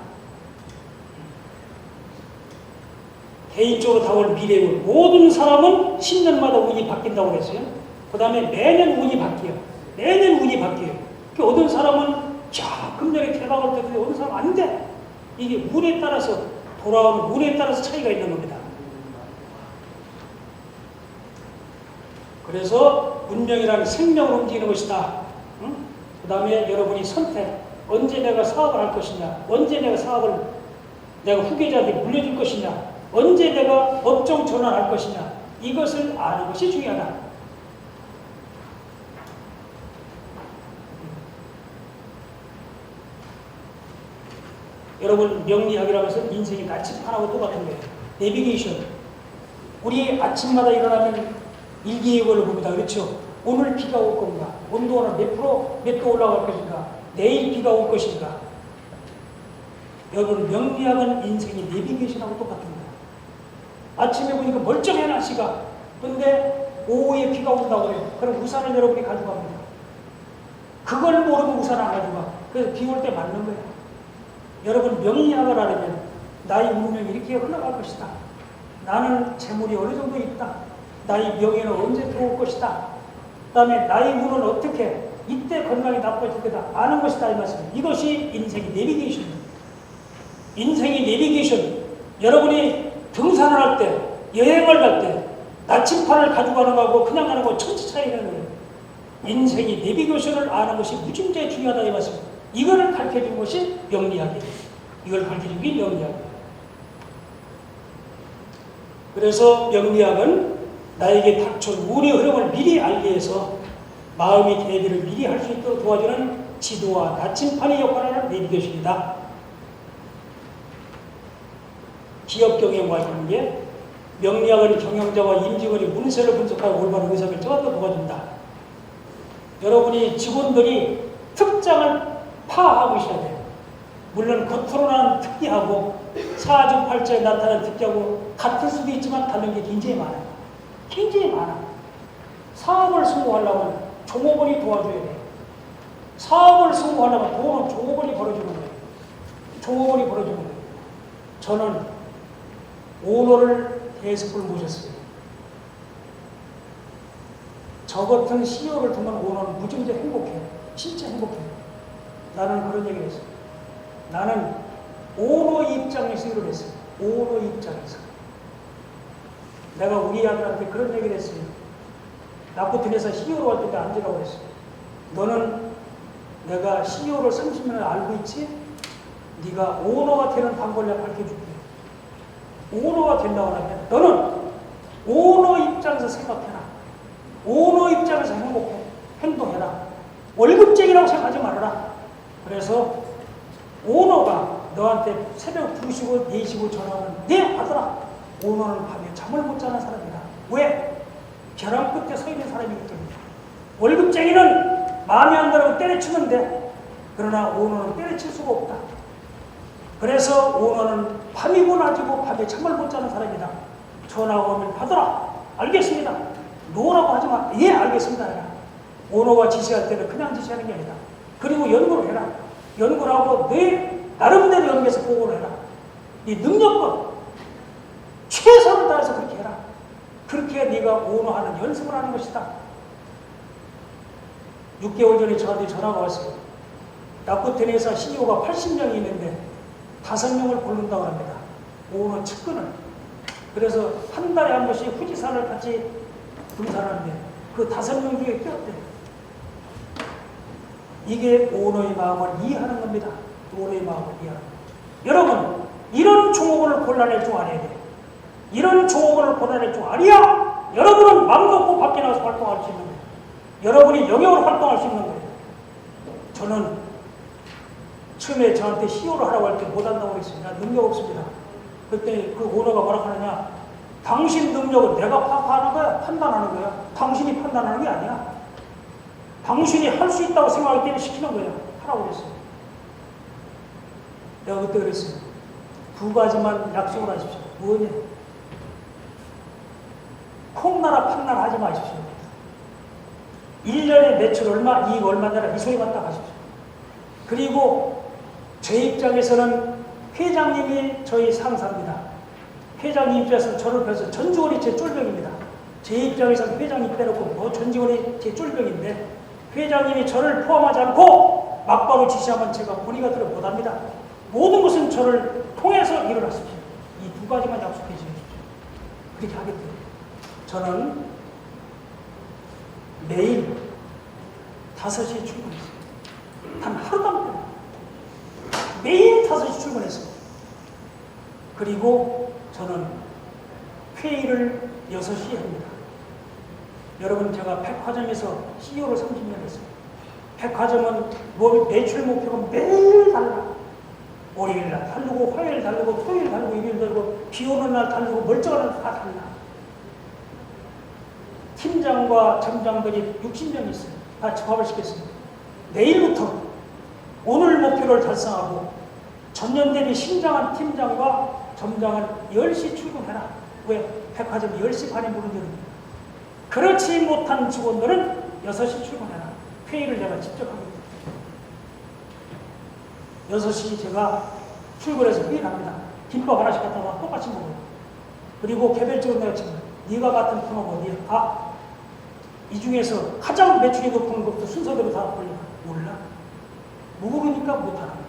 개인적으로 다올 미래운 모든 사람은 10년마다 운이 바뀐다고 그랬어요. 그 다음에 매년 운이 바뀌어요. 매년 운이 바뀌어요. 그 어떤 사람은 금년에 대박을 때는데 어떤 사람은 안 돼. 이게 운에 따라서 돌아오는 운에 따라서 차이가 있는 겁니다. 그래서 운명이라는 생명을 움직이는 것이다. 응? 그 다음에 여러분이 선택. 언제 내가 사업을 할 것이냐. 언제 내가 사업을 내가 후계자한테 물려줄 것이냐. 언제 내가 업종 전환할 것이냐. 이것을 아는 것이 중요하다. 여러분 명리학이라고 해서 인생이 나침판하고 똑같은 거예요. 내비게이션. 우리 아침마다 일어나면 일기예보를 봅니다. 그렇죠? 오늘 비가 올 건가? 온도는 몇 프로 몇 도 올라갈 것인가? 내일 비가 올 것인가? 여러분 명리학은 인생의 내비게이션하고 똑같은 거예요. 아침에 보니까 멀쩡해 날씨가. 근데 오후에 비가 온다고 해요. 그럼 우산을 여러분이 가져갑니다. 그걸 모르고 우산 안 가져가. 그래서 비 올 때 맞는 거예요. 여러분 명리학을 알면 나의 운명이 이렇게 흘러갈 것이다. 나는 재물이 어느 정도 있다. 나의 명예는 언제 들어올 것이다. 그 다음에 나의 운은 어떻게 이때 건강이 나빠질 때다 아는 것이다 이 말씀. 이것이 인생의 내비게이션입니다. 인생의 내비게이션. 여러분이 등산을 할 때, 여행을 갈 때 나침판을 가지고 가는 거하고 그냥 가는 거 천지 차이가 있는 거예요. 인생의 내비게이션을 아는 것이 무지무지하게 중요하다 이 말씀. 이거를 가르쳐준 것이 명리학이에요. 이걸 가르쳐준 게 명리학이에요. 그래서 명리학은 나에게 닥쳐온 운의 흐름을 미리 알기 위해서 마음의 대비를 미리 할 수 있도록 도와주는 지도와 나침판의 역할을 하는 내비게이션이다. 기업 경영에 도와주는 게 명리학은 경영자와 임직원의 운세를 분석하고 올바른 의사결정을 도와준다. 여러분이 직원들이 특장을 파악하고 있어야 돼요. 물론 겉으로는 특이하고 사주팔자에 나타나는 특이하고 같을 수도 있지만 다른 게 굉장히 많아요. 굉장히 많아. 사업을 성공하려면 종업원이 도와줘야 돼요. 사업을 성공하려면 돈은 종업원이 벌어주는 거예요. 종업원이 벌어주는 거예요. 저는 오너를 대스프를 모셨어요. 저 같은 CEO를 두면 오너는 무지무지 행복해요. 진짜 행복해요. 나는 그런 얘기를 했어요. 나는 오너 입장에서 이걸 했어요. 오너 입장에서. 내가 우리 아들한테 그런 얘기를 했어요. 낙고팀에서 CEO로 할 때 앉으라고 했어요. 너는 내가 CEO를 30년을 알고 있지? 네가 오너가 되는 방법을 내가 밝혀줄게. 오너가 된다고 하면 너는 오너 입장에서 생각해라. 오너 입장에서 행동해라. 월급쟁이라고 생각하지 말아라. 그래서 오너가 너한테 새벽 2시고 4시고 전화하면 네 하더라. 오너는 밤에 잠을 못 자는 사람이다. 왜? 벼랑 끝에 서 있는 사람이기 때문에. 월급쟁이는 마음에 안 들어도 때려치면 돼. 그러나 오너는 때려칠 수가 없다. 그래서 오너는 밤이고 낮이고 밤에 잠을 못 자는 사람이다. 전화가 오면 받으라. 알겠습니다. 노라고 하지 마. 예, 알겠습니다. 해라. 오너가 지시할 때는 그냥 지시하는 게 아니다. 그리고 연구를 해라. 연구를 하고 내 나름대로 연구해서 보고를 해라. 네 능력껏 최선을 다해서 그렇게 해라. 그렇게 네가 오너하는 연습을 하는 것이다. 6개월 전에 저한테 전화가 왔어요. 낙고테니사 CEO가 80명이 있는데 5명을 고른다고 합니다. 오너 측근을. 그래서 한 달에 한 번씩 후지산을 같이 등산하는데 그 5명 중에 꼈대. 이게 오너의 마음을 이해하는 겁니다. 오너의 마음을 이해하는 겁니다. 여러분, 이런 종업원을 골라낼 줄 알아야 돼요. 이런 종업원을 골라낼 줄 알아야 여러분은 마음 먹고 밖에 나가서 활동할 수 있는 거예요. 여러분이 영역으로 활동할 수 있는 거예요. 저는 처음에 저한테 CEO를 하라고 할 때 못한다고 그랬어요. 나 능력 없습니다. 그때 그 오너가 뭐라고 하느냐. 당신 능력은 내가 파악하는 거야? 판단하는 거야? 당신이 판단하는 게 아니야. 당신이 할 수 있다고 생각하기 때문에 시키는 거야. 하라고 그랬어요. 내가 그때 그랬어요. 2가지만 약속을 하십시오. 뭐냐? 콩나라 판단 하지 마십시오. 1년에 매출 얼마, 이익 얼마냐라 이 소리만 딱 하십시오. 그리고 제 입장에서는 회장님이 저희 상사입니다. 회장님 입장에서는 저를 뵈서 전 직원이 제 쫄병입니다. 제 입장에서는 회장님 빼놓고 뭐 전 직원이 제 쫄병인데 회장님이 저를 포함하지 않고 막바로 지시하면 제가 본의가 들어 못합니다. 모든 것은 저를 통해서 일을 하십시오. 이 2가지만 약속해 주십시오. 그렇게 하겠대요. 저는 매일 5시에 출근했어요. 단 하루도 안 빼고 매일 5시 출근했어요. 그리고 저는 회의를 6시에 합니다. 여러분, 제가 백화점에서 CEO를 30년 했어요. 백화점은 매출 목표가 매일 달라. 월요일 날 다르고, 화요일 다르고, 토요일 다르고, 일요일 다르고, 비 오는 날 다르고, 멀쩡한 날 다 달라. 팀장과 점장들이 60명 있어요. 다 집합을 시켰습니다. 내일부터 오늘 목표를 달성하고 전년 대비 신장한 팀장과 점장은 10시 출근해라. 왜? 백화점 10시 반에 문을 열립니다. 그렇지 못한 직원들은 6시 출근해라. 회의를 제가 직접 합니다. 6시 제가 출근해서 회의를 합니다. 김밥 하나씩 갖다가 똑같이 먹어요. 그리고 개별적으로 내가 지금 네가 맡은 분야가 어디야? 아, 이 중에서 가장 매출이 높은 것도 순서대로 다 올리나? 몰라. 모르니까 못하는 거야.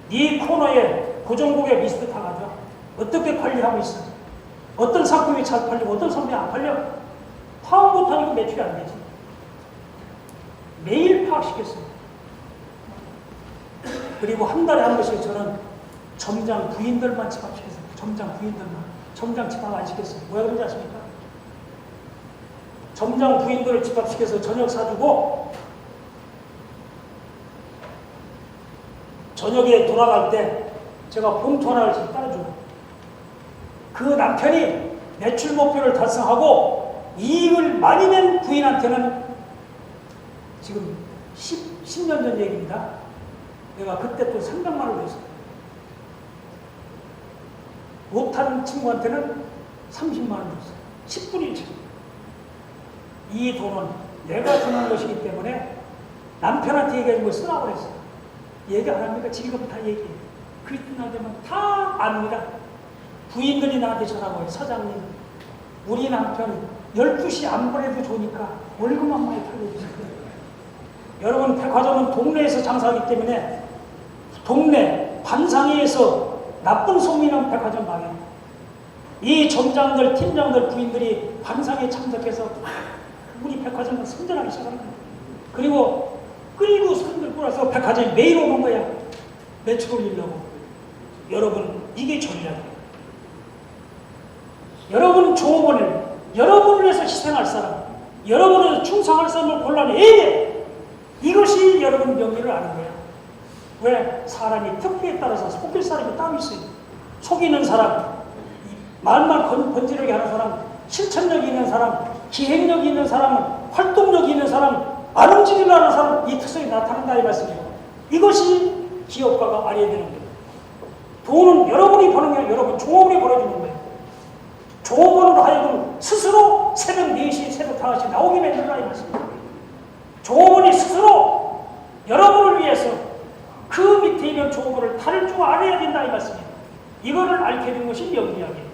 네 코너에 고정고객 리스트 다 가져. 어떻게 관리하고 있어? 어떤 상품이 잘 팔리고 어떤 상품이 안 팔려? 파악 못하니까 매출이 안 되지. 매일 파악시켰어요. 그리고 한 달에 한 번씩 저는 점장 부인들만 집합시켰어요. 점장 부인들만. 점장 집합 안 시켰어요. 왜 그런지 아십니까? 점장 부인들을 집합시켜서 저녁 사주고 저녁에 돌아갈 때 제가 봉투 하나를 따라줘요. 그 남편이 매출 목표를 달성하고 이익을 많이 낸 부인한테는 지금 10년 전 얘기입니다. 내가 그때 또 300만 원을 줬어요. 못한 친구한테는 30만 원 줬어요. 10분의 1차. 이 돈은 내가 주는 것이기 때문에 남편한테 얘기해주고 쓰라고 그랬어요. 얘기 안 합니까? 지금 다 얘기해요. 그날 되면 다 압니다. 부인들이 나한테 전화가 와요. 사장님, 우리 남편 12시 안 보내도 좋으니까 월급만 많이 털어주세요. 여러분, 백화점은 동네에서 장사하기 때문에 동네, 관상회에서 나쁜 소문난 백화점 망해. 이 점장들, 팀장들, 부인들이 관상에 참석해서 우리 백화점을 선전하기 시작하는 거야. 그리고 끌고 손들 끌어서 백화점에 매일 오는 거야. 매출 올리려고. 여러분, 이게 전략이에요. 여러분 조업을, 여러분을 위해서 희생할 사람, 여러분을 위해서 충성할 사람을 골라내. 이것이 여러분 명예를 아는 거야. 왜? 사람이 특기에 따라서 속일 사람이 따로 있어요. 속이는 사람, 말만 번지르게 하는 사람, 실천력이 있는 사람, 기획력이 있는 사람, 활동력이 있는 사람, 안 움직이려 하는 사람, 이 특성이 나타난다 이 말씀이에요. 이것이 기업가가 알아야 되는 거예요. 돈은 여러분이 버는 게 아니라 여러분 종업원이 벌어주는 거예요. 종업원으로 하여금 스스로 새벽 4시, 새벽 5시 나오게 만든다 이 말씀이에요. 종업원이 스스로 여러분을 위해서 그 밑에 있는 종업원을 다룰 줄 알아야 된다 이 말씀이에요. 이거를 앓게 된 것이 명리학이에요.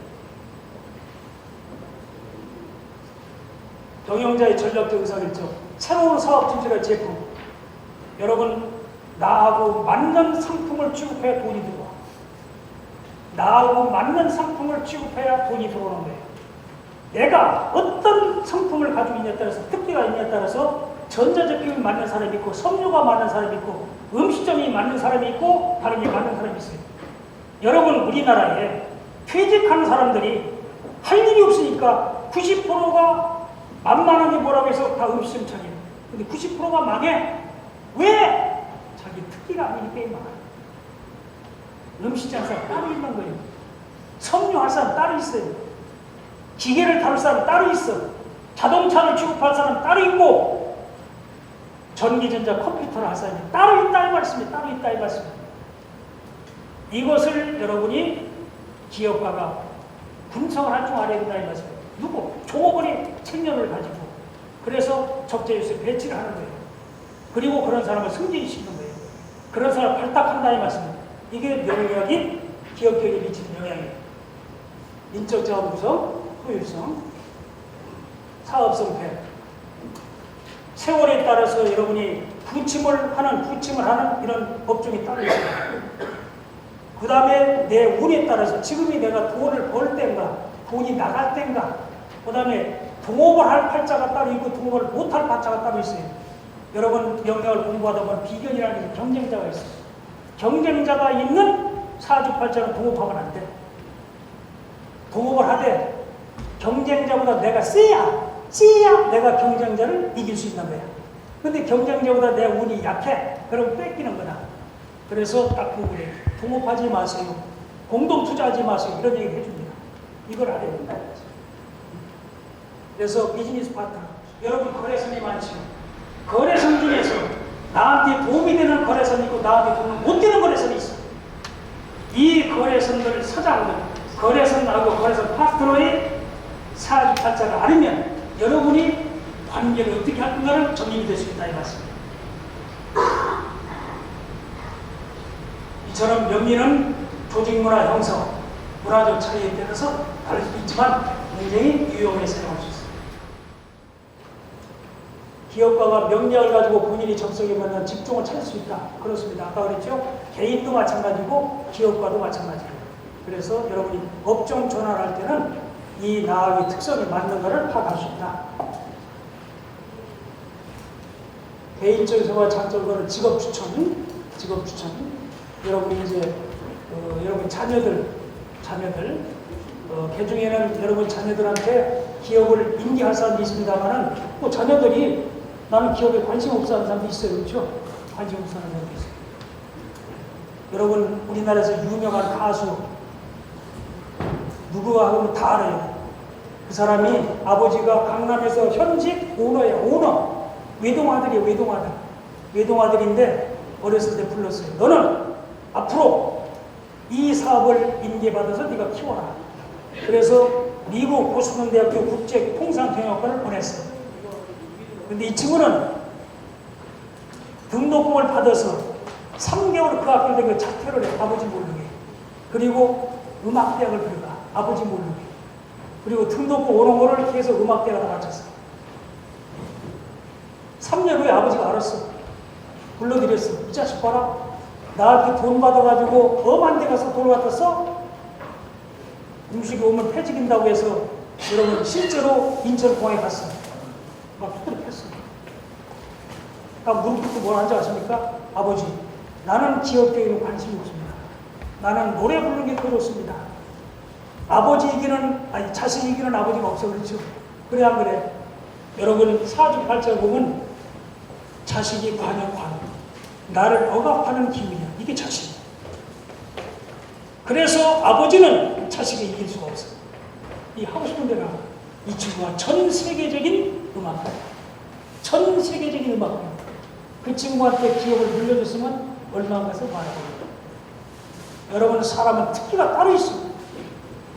경영자의 전략적 의사결정, 새로운 사업 진출의 제품. 여러분, 나하고 맞는 상품을 취급해야 돈이 들어와. 나하고 맞는 상품을 취급해야 돈이 들어오는 거예요. 내가 어떤 상품을 가지고 있냐에 따라서, 특기가 있냐에 따라서 전자제품이 맞는 사람이 있고, 섬유가 맞는 사람이 있고, 음식점이 맞는 사람이 있고, 다른 게 맞는 사람이 있어요. 여러분, 우리나라에 퇴직하는 사람들이 할 일이 없으니까 90%가 만만한 게 뭐라고 해서 다 음식점 차리요. 근데 90%가 망해. 왜? 자기 특기가 아니니까 망해. 음식점 사람 따로 있는 거예요. 섬유할 사람 따로 있어요. 기계를 다룰 사람 따로 있어. 자동차를 취급할 사람 따로 있고, 전기전자 컴퓨터를 할 사람이 따로 있다 이 말씀이에요. 따로 있다 이 말씀이에요. 이것을 여러분이 기업가가 분석을 할 줄 알아야 된다 이 말씀이에요. 누구? 종업원이 책임을 가지고 그래서 적재유세 배치를 하는 거예요. 그리고 그런 사람을 승진시키는 거예요. 그런 사람을 발탁한다 이 말씀이에요. 이게 명예학이 기업계에 미치는 영향이에요. 인적자원 구성, 효율성, 사업성 폐. 세월에 따라서 여러분이 부침을 하는 이런 법정이 따로 있어요. 그 다음에 내 운에 따라서 지금이 내가 돈을 벌 때인가, 돈이 나갈 때인가, 그 다음에 동업을 할 팔자가 따로 있고 동업을 못할 팔자가 따로 있어요. 여러분 영역을 공부하다 보면 비견이라는 게 경쟁자가 있어요. 경쟁자가 있는 사주팔자는 동업하면 안 돼. 동업을 하되 경쟁자보다 내가 세야 내가 경쟁자를 이길 수 있는 거야. 근데 경쟁자보다 내 운이 약해. 그럼 뺏기는 거다. 그래서 딱 그거예요. 동업하지 마세요. 공동 투자하지 마세요. 이런 얘기를 해줍니다. 이걸 알아야 된다. 그래서 비즈니스 파트너. 여러분 거래선이 많죠. 거래선 중에서 나한테 도움이 되는 거래선이 있고 나한테 도움이 못 되는 거래선이 있어. 이 거래선들 서장들, 거래선하고 거래선 파트너의 사주팔자를 알으면 여러분이 관계를 어떻게 할 건가를 정립이 될 수 있다 이 말씀입니다. 이처럼 명리는 조직문화 형성, 문화적 차이에 따라서 다를 수 있지만 굉장히 유용하게 사용할 수 있습니다. 기업가가 명리학을 가지고 본인이 적성에 맞는 직종을 찾을 수 있다. 그렇습니다. 아까 그랬죠? 개인도 마찬가지고 기업가도 마찬가지예요. 그래서 여러분이 업종 전환할 때는 이 나학의 특성에 맞는 것을 파악할 수 있다. 개인적인 장점으로는 직업 추천. 여러분이 이제 여러분 자녀들 개중에는 여러분 자녀들한테 기업을 인계할 사람도 있습니다만은 또 자녀들이 나는 기업에 관심 없어 하는 사람도 있어요. 그렇죠? 관심 없어 하는 사람도 있어요. 여러분 우리나라에서 유명한 가수 누구가 하면 다 알아요. 그 사람이 아버지가 강남에서 현직 오너예요. 오너. 외동아들이에요. 외동아들인데 어렸을 때 불렀어요. 너는 앞으로 이 사업을 인계받아서 네가 키워라. 그래서 미국 보스턴 대학교 국제통상경영학과를 보냈어. 근데 이 친구는 등록금을 받아서 3개월 그 학교에 그 자퇴를 해. 아버지 모르게. 그리고 음악대학을 들어가. 아버지 모르게. 그리고 등록금 오는 거를 계속 음악대학에다 맞췄어. 3년 후에 아버지가 알았어. 불러드렸어. 이 자식 봐라. 나한테 돈 받아가지고 엄한 데 가서 돈 갖다 써? 음식이 오면 폐지긴다고 해서 여러분 실제로 인천공항에 갔어요. 막 두드려 팼어요. 무릎 꿇고 뭘 앉아가십니까? 아버지, 나는 지역적인 관심이 없습니다. 나는 노래 부르는 게 더 좋습니다. 자식 이기는 아버지가 없어 그렇죠? 그래 안 그래? 여러분 사주팔자를 보면 자식이 관여관, 나를 억압하는 기운이야. 이게 자식. 그래서 아버지는 자식을 이길 수가 없어. 이 하고 싶은 대로 이 친구가 전 세계적인 음악가야. 전 세계적인 음악가야. 그 친구한테 기업을 물려줬으면 얼마나 가서 말하거든요. 여러분 사람은 특기가 따로 있습니다.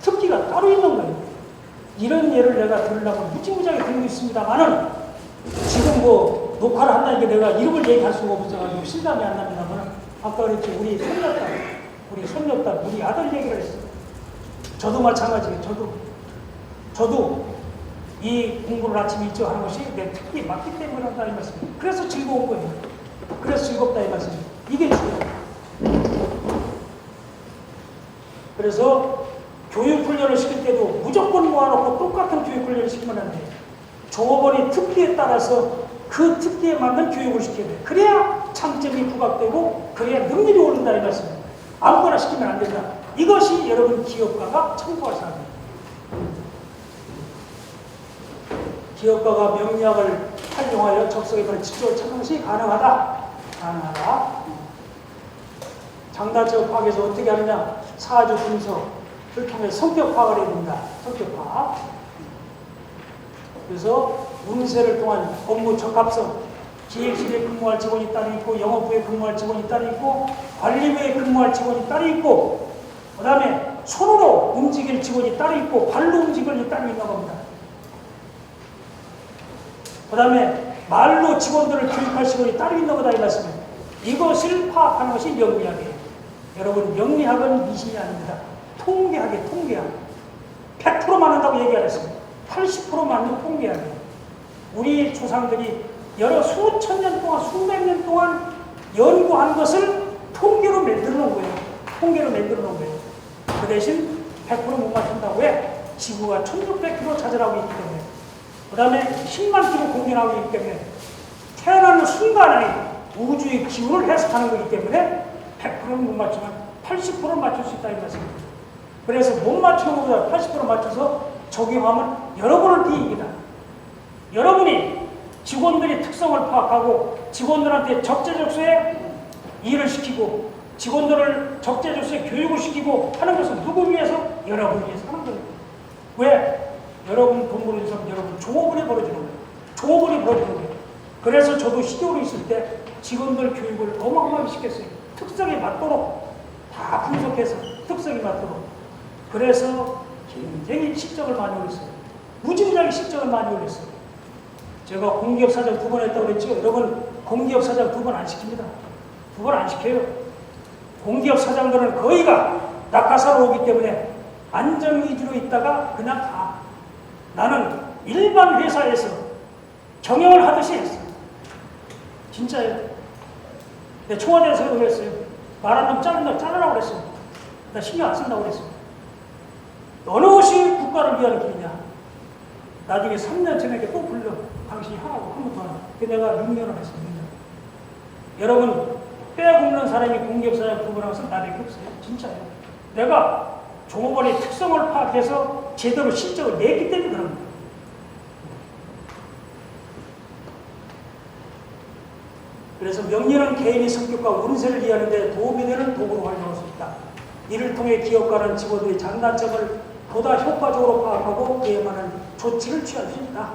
특기가 따로 있는 거예요. 이런 예를 내가 들으려고 무지무지하게 들고 있습니다만은 지금 뭐 녹화를 한다니까 내가 이름을 얘기할 수가 없어가지고 실감이 안 납니다만은 아까 그랬지 우리 손녀딸, 우리 아들 얘기를 했어요. 저도 마찬가지예요. 저도 이 공부를 아침 일찍 하는 것이 내 특기에 맞기 때문에 한다 이 말씀이에요. 그래서 즐거운 거예요. 그래서 즐겁다 이 말씀이에요. 이게 중요해요. 그래서 교육훈련을 시킬 때도 무조건 모아놓고 똑같은 교육훈련을 시키면 안 돼요. 종업원이 특기에 따라서 그 특기에 맞는 교육을 시켜야 돼요. 그래야 장점이 부각되고 그래야 능률이 오른다 이 말씀입니다. 아무거나 시키면 안 된다. 이것이 여러분 기업가가 참고할 사항입니다. 기업가가 명리학을 활용하여 적성에 직접 찾는 것이 가능하다. 장단점 파악에서 어떻게 하느냐? 사주 분석을 통해 성격 파악을 해야 됩니다. 성격 파악. 그래서 운세를 통한 업무 적합성, 기획실에 근무할 직원이 따로 있고, 영업부에 근무할 직원이 따로 있고, 관리부에 근무할 직원이 따로 있고, 그 다음에 손으로 움직일 직원이 따로 있고, 발로 움직일 따로 있는 겁니다. 그 다음에 말로 직원들을 교육할 직원이 따로 있는 거다 이 말씀입니다. 이것을 파악하는 것이 명리학이에요. 여러분 명리학은 미신이 아닙니다. 통계학이에요. 통계학. 100% 맞는다고 얘기 안 했습니다. 80% 맞는 통계학이에요. 우리 조상들이 수천 년 동안 수백 년 동안 연구한 것을 통계로 만들어 놓은 거예요. 통계로 만들어 놓은 거예요. 그 대신 100% 못 맞춘다고 해. 지구가 1600km 차지하고 있기 때문에, 그 다음에 10만 km 공전하고 있기 때문에, 태어나는 순간에 우주의 기운을 해석하는 거기 때문에 100%는 못 맞추면 80%는 맞출 수 있다 이 말씀입니다. 그래서 못 맞추는 것보다 80% 맞춰서 적용하면 여러분을 이깁니다. 여러분이 직원들의 특성을 파악하고 직원들한테 적재적소에 일을 시키고 직원들을 적재적소에 교육을 시키고 하는 것은 누구 위해서? 여러분을 위해서 하는 거예요. 왜? 여러분 돈 벌어주셔서 여러분 종업원이 벌어주는 거예요. 종업원이 벌어주는 거예요. 그래서 저도 시골에 있을 때 직원들 교육을 어마어마하게 시켰어요. 특성에 맞도록 다 분석해서 특성에 맞도록. 그래서 굉장히 실적을 많이 올렸어요. 무지무지하게 실적을 많이 올렸어요. 제가 공기업 사장 2번 했다고 그랬죠. 여러분 공기업 사장 2번 안 시킵니다. 2번 안 시켜요. 공기업 사장들은 거의가 낙하사로 오기 때문에 안정 위주로 있다가 그냥 가. 나는 일반 회사에서 경영을 하듯이 했어요. 진짜예요. 내 청와대에서 그랬어요. 말한 놈 자르라고 그랬어요. 나 신경 안 쓴다고 그랬어요. 어느 것이 국가를 위한 길이냐. 나중에 3년 전에 또 불러. 당신이 하라고 한 번 더 하라. 내가 6년을 했어요. 6년. 여러분 빼앗는 사람이 공기업사장 부분하고서 나밖에 없어요. 진짜예요. 내가 종업원의 특성을 파악해서 제대로 실적을 냈기 때문에 그런 거예요. 그래서 명리는 개인의 성격과 운세를 이해하는 데 도움이 되는 도구로 활용할 수 있다. 이를 통해 기업가는 직원들의 장단점을 보다 효과적으로 파악하고 그에 맞는 조치를 취할 수 있다.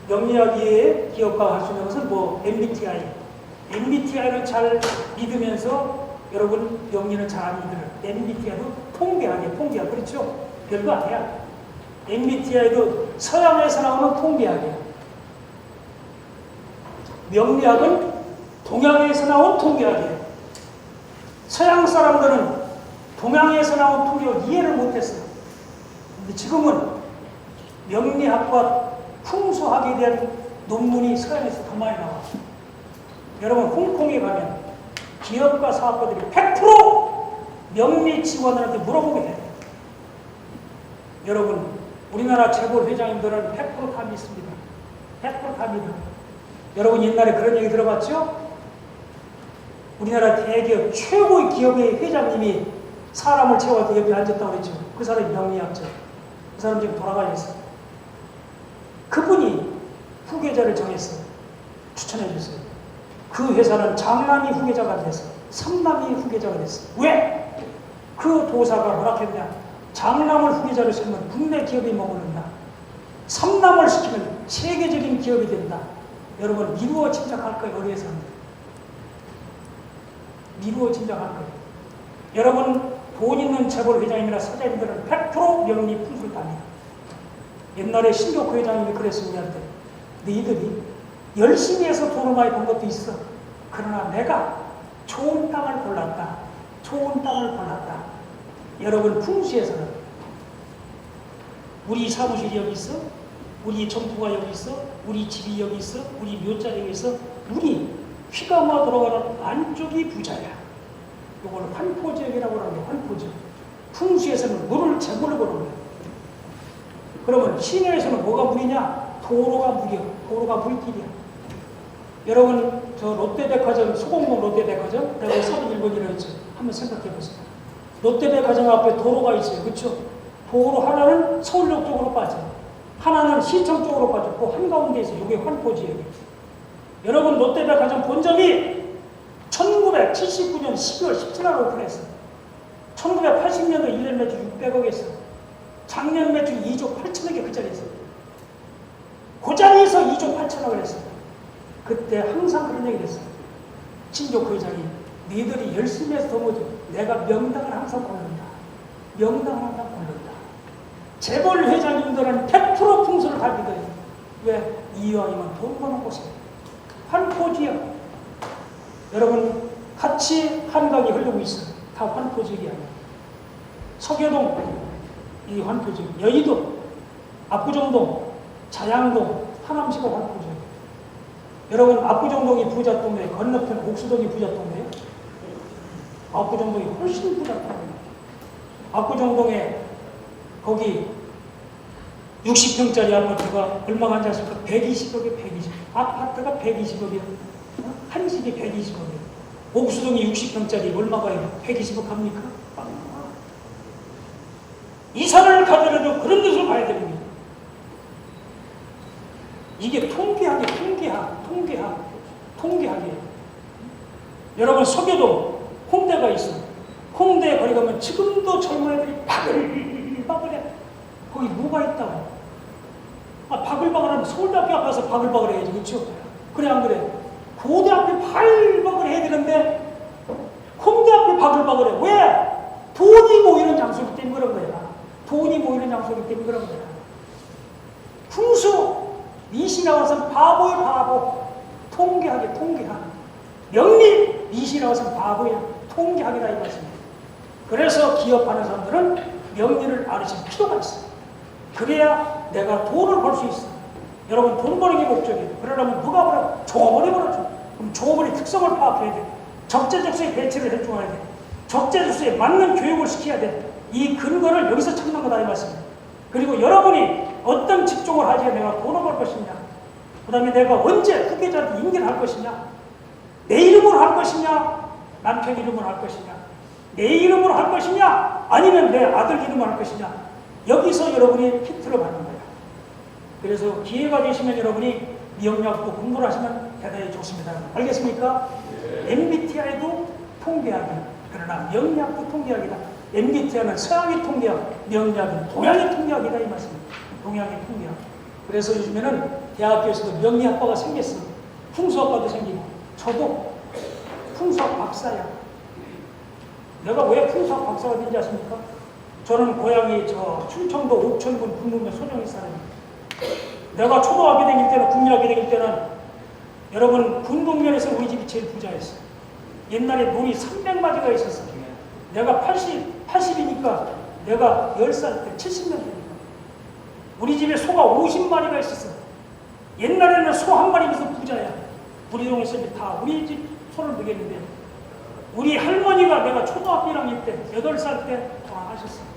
명리학 이외에 기업가가 할 수 있는 것은 MBTI. MBTI를 잘 믿으면서 여러분 명리는 잘 안 믿으면 MBTI도 통계학이에요. 통계학. 그렇죠? 별거 아니야. MBTI도 서양에서 나오는 통계학이에요. 명리학은 동양에서 나온 통계학이에요. 서양 사람들은 동양에서 나온 통계를 이해를 못했어요. 근데 지금은 명리학과 풍수학에 대한 논문이 서양에서 더 많이 나와요. 여러분 홍콩에 가면 기업가 사업가들이 100% 명리 직원들한테 물어보게 돼요. 여러분, 우리나라 재벌 회장님들은 100% 다 믿습니다. 100% 다 믿어요. 여러분 옛날에 그런 얘기 들어봤죠? 우리나라 대기업 최고의 기업의 회장님이 사람을 채워서 옆에 앉았다고 그랬죠. 그 사람이 명리학자. 그 사람 지금 돌아가셨어요. 그분이 후계자를 정했어요. 추천해 줬어요. 그 회사는 장남이 후계자가 됐어. 삼남이 후계자가 됐어. 왜? 그 도사가 뭐라했냐? 장남을 후계자로 세우면 국내 기업이 머무른다. 삼남을 시키면 세계적인 기업이 된다. 여러분 미루어 짐작할 거예요. 어디에서 미루어 짐작할 거예요. 여러분 돈 있는 재벌 회장님이나 사장님들은 100% 명리 풍수를 답니다. 옛날에 신교구 회장님이 그랬어. 우리한테 너희들이 열심히 해서 돈을 많이 번 것도 있어. 그러나 내가 좋은 땅을 골랐다. 좋은 땅을 골랐다. 여러분 풍수에서는 우리 사무실이 여기 있어. 우리 점포가 여기 있어. 우리 집이 여기 있어. 우리 묘자리 여기 있어. 우리 피가 모아 들어가는 안쪽이 부자야. 이걸 환포지역이라고 하는 게 환포지역. 풍수에서는 물을 재물을 보는 거야. 그러면 시내에서는 뭐가 물이냐? 도로가 물이야. 도로가 물길이야. 여러분 저 롯데백화점 소공동 롯데백화점 내가 31번이라고 했죠. 한번 생각해 보세요. 롯데백화점 앞에 도로가 있어요. 그렇죠? 도로 하나는 서울역 쪽으로 빠져요. 하나는 시청 쪽으로 빠졌고 한가운데 있어요. 이게 환포지역이에요. 여러분 롯데백화점 본점이 1979년 12월 17일 오픈했어요. 1980년도 1년 매출 600억 했어요. 작년 매출 2조 8천억에 그 자리에 있어요. 그 자리에서 2조 8천억을 했어요. 그때 항상 그런 얘기를 했어요. 신조크 회장이 니들이 열심히 해서 더 못해. 내가 명당을 항상 고른다. 명당을 항상 고른다. 재벌 회장님들은 100% 풍수를 다 믿어요. 왜? 이왕이면 돈 버는 곳이에요. 환포지역. 여러분 같이 한강이 흐르고 있어요. 다 환포지역이 아니에요. 서교동 이 환포지역, 여의도, 압구정동, 자양동, 하남시가 환포지역. 여러분 압구정동이 부자 동네, 건너편 옥수동이 부자 동네예요. 압구정동이 훨씬 부자 동네. 압구정동에 거기 60평짜리 아파트가 얼마가 앉았을까 120억에 120억. 아파트가 120억이에요. 한 집이 120억이에요. 옥수동이 60평짜리 얼마가요? 120억 합니까? 이사를 가더라도 그런 데서 봐야 됩니다. 이게 통계학이에요. 여러분 서교동 홍대가 있어. 홍대에 거기 가면 지금도 젊은 애들이 바글바글해. 거기 뭐가 있다고? 바글바글하면 서울대학교 앞에 가서 바글바글 해야지. 그렇죠? 그래 안 그래? 고대 앞에 바글바글 해야 되는데 홍대 앞에 바글바글해. 왜? 돈이 모이는 장소이기 때문에 그런 거야. 돈이 모이는 장소이기 때문에 그런 거야. 풍수 이시 나와서 바보야 바보. 통계학이야 통계학. 명리 이시 나와서 바보야. 통계학이다 이 말씀이에요. 그래서 기업하는 사람들은 명리를 알으실 필요가 있어요. 그래야 내가 돈을 벌 수 있어. 여러분 돈 버는 게 목적이에요. 그러려면 누가 벌어? 조업원이 벌어줘. 그럼 조업원의 특성을 파악해야 돼. 적재적소에 배치를 해줘야 돼. 적재적소에 맞는 교육을 시켜야 돼. 이 근거를 여기서 찾는 거다 이 말씀이에요. 그리고 여러분이 어떤 직종을 하지 내가 돈을 벌 것이냐, 그 다음에 내가 언제 후계자한테 인계를 할 것이냐, 내 이름으로 할 것이냐, 남편 이름으로 할 것이냐, 내 이름으로 할 것이냐, 아니면 내 아들 이름으로 할 것이냐, 여기서 여러분이 힌트를 받는 거예요. 그래서 기회가 되시면 여러분이 미역약도 공부를 하시면 대단히 좋습니다. 알겠습니까? MBTI도 통계학이야. 그러나 명리학도 통계학이다. MBTI는 서양의 통계학, 명리학은 동양의 통계학이다 이 말씀입니다. 동양의 통계학. 그래서 요즘에는 대학교에서도 명리학과가 생겼어. 풍수학과도 생기고. 저도 풍수학 박사야. 내가 왜 풍수학 박사가 된지 아십니까? 저는 고향이 저 충청도 옥천군 군문면 소정리 사람입니다. 내가 초등학교 다닐 때는, 국민학교 다닐 때는 여러분 군동면에서 우리 집이 제일 부자였어요. 옛날에 논이 300마리가 있었어. 내가 80이니까 내가 10살 때 70년 되니까 우리 집에 소가 50마리가 있었어. 옛날에는 소 한 마리 있어서 부자야. 우리 동네 사람이 다 우리 집 소를 먹였는데 우리 할머니가 내가 초등학교 1학년 때 8살 때 돌아가셨어요.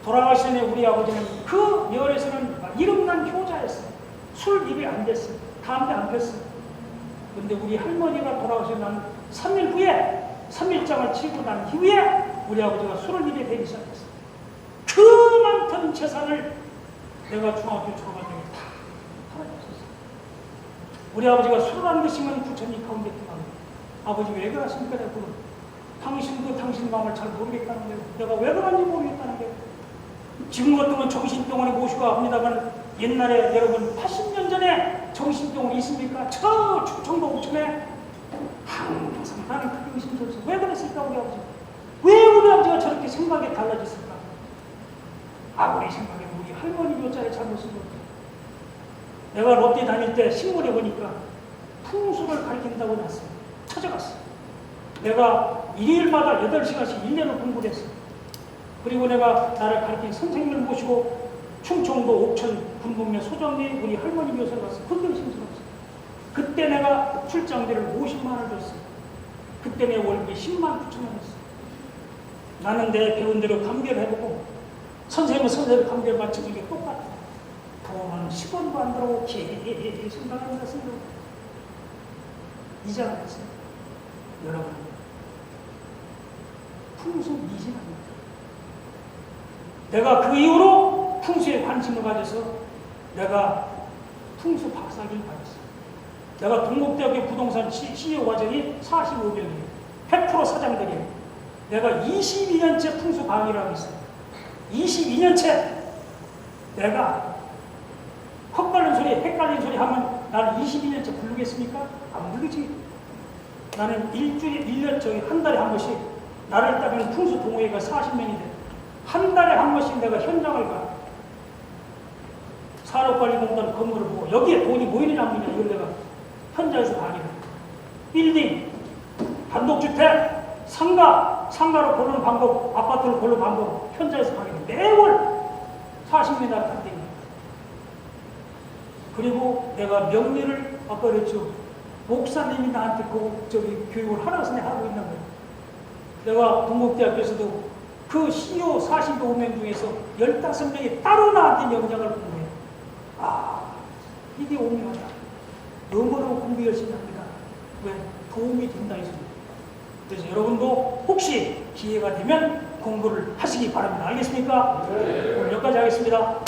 돌아가신 후에 우리 아버지는 그 열에서는 이름난 효자였어요. 술 입에 안 댔어요. 담배 안 폈어요. 근데 우리 할머니가 돌아가신 난 3일 후에 3일장을 치고 난 이후에 우리 아버지가 술을 입에 대기 시작했어요. 그 많던 재산을 내가 중학교 졸업할 때 다 팔아줬었어요. 우리 아버지가 술을 안 드시면 부처님 가운데 들어갑니다. 아버지 왜 그러십니까? 내가 당신도 당신 마음을 잘 모르겠다는 거예요. 내가 왜 그런지 모르겠다는 거예요. 지금 같으면 정신병원에 모시고 합니다만 옛날에 여러분 80년 전에 정신병원이 있습니까? 저 충청도 옥천에 항상 나는 그게 의심스러웠어요. 왜 그랬을까 우리 아버지? 왜 우리 아버지가 저렇게 생각이 달라졌을까? 아무리 생각해도 우리 할머니 묘자의 잘못인 것 같아요. 내가 롯데 다닐 때 신문에 보니까 풍수를 가르친다고 났어요. 찾아갔어요. 내가 일요일마다 8시간씩 1년을 공부를 했어요. 그리고 내가 나를 가르친 선생님을 모시고 충청도 옥천 군북면 소정리 우리 할머니 묘소에 갔어요. 그때 심스러웠어요. 그때 내가 출장비를 50만 원을 줬어요. 그때 내 월급이 10만 9천 원이었어요. 나는 내 배운 대로 감개를 해보고 선생님은 선생님 감개를 맞추는 게 똑같아요. 돈은 10원도 안 들어오고 계속 나가는 것은 이자가 됐어요. 여러분 풍수 미진합니다. 내가 그 이후로 풍수에 관심을 가져서 내가 풍수 박사학위를 받았어요. 내가 동국대학교 부동산 CEO 과정이 45명이에요. 100% 사장들이에요. 내가 22년째 풍수 강의를 하고 있어요. 22년째 내가 헷갈리는 소리 하면 나는 22년째 부르겠습니까? 안 부르지. 나는 일주일에 1년 한 달에 한 번씩 나를 따르는 풍수 동호회가 40명이 돼. 한 달에 한 번씩 내가 현장을 가. 산업관리공단 건물을 보고 여기에 돈이 모이느냐 안 모이느냐 이걸 내가 현장에서 강의를 해. 빌딩, 단독주택, 상가로 고르는 방법, 아파트를 고르는 방법 현장에서 강의를 매월 40m 간대요. 그리고 내가 명리를 아까 그랬죠. 목사님이 나한테 교육을 하라고 내가 하고 있는 거예요. 내가 동국대학교에서도 그 CEO 45명 중에서 15명이 따로 나한테 명장을 공부해요. 아, 이게 오묘하다. 너무너무 공부 열심히 합니다. 왜? 도움이 된다 해서. 그래서 여러분도 혹시 기회가 되면 공부를 하시기 바랍니다. 알겠습니까? 오늘 여기까지 하겠습니다.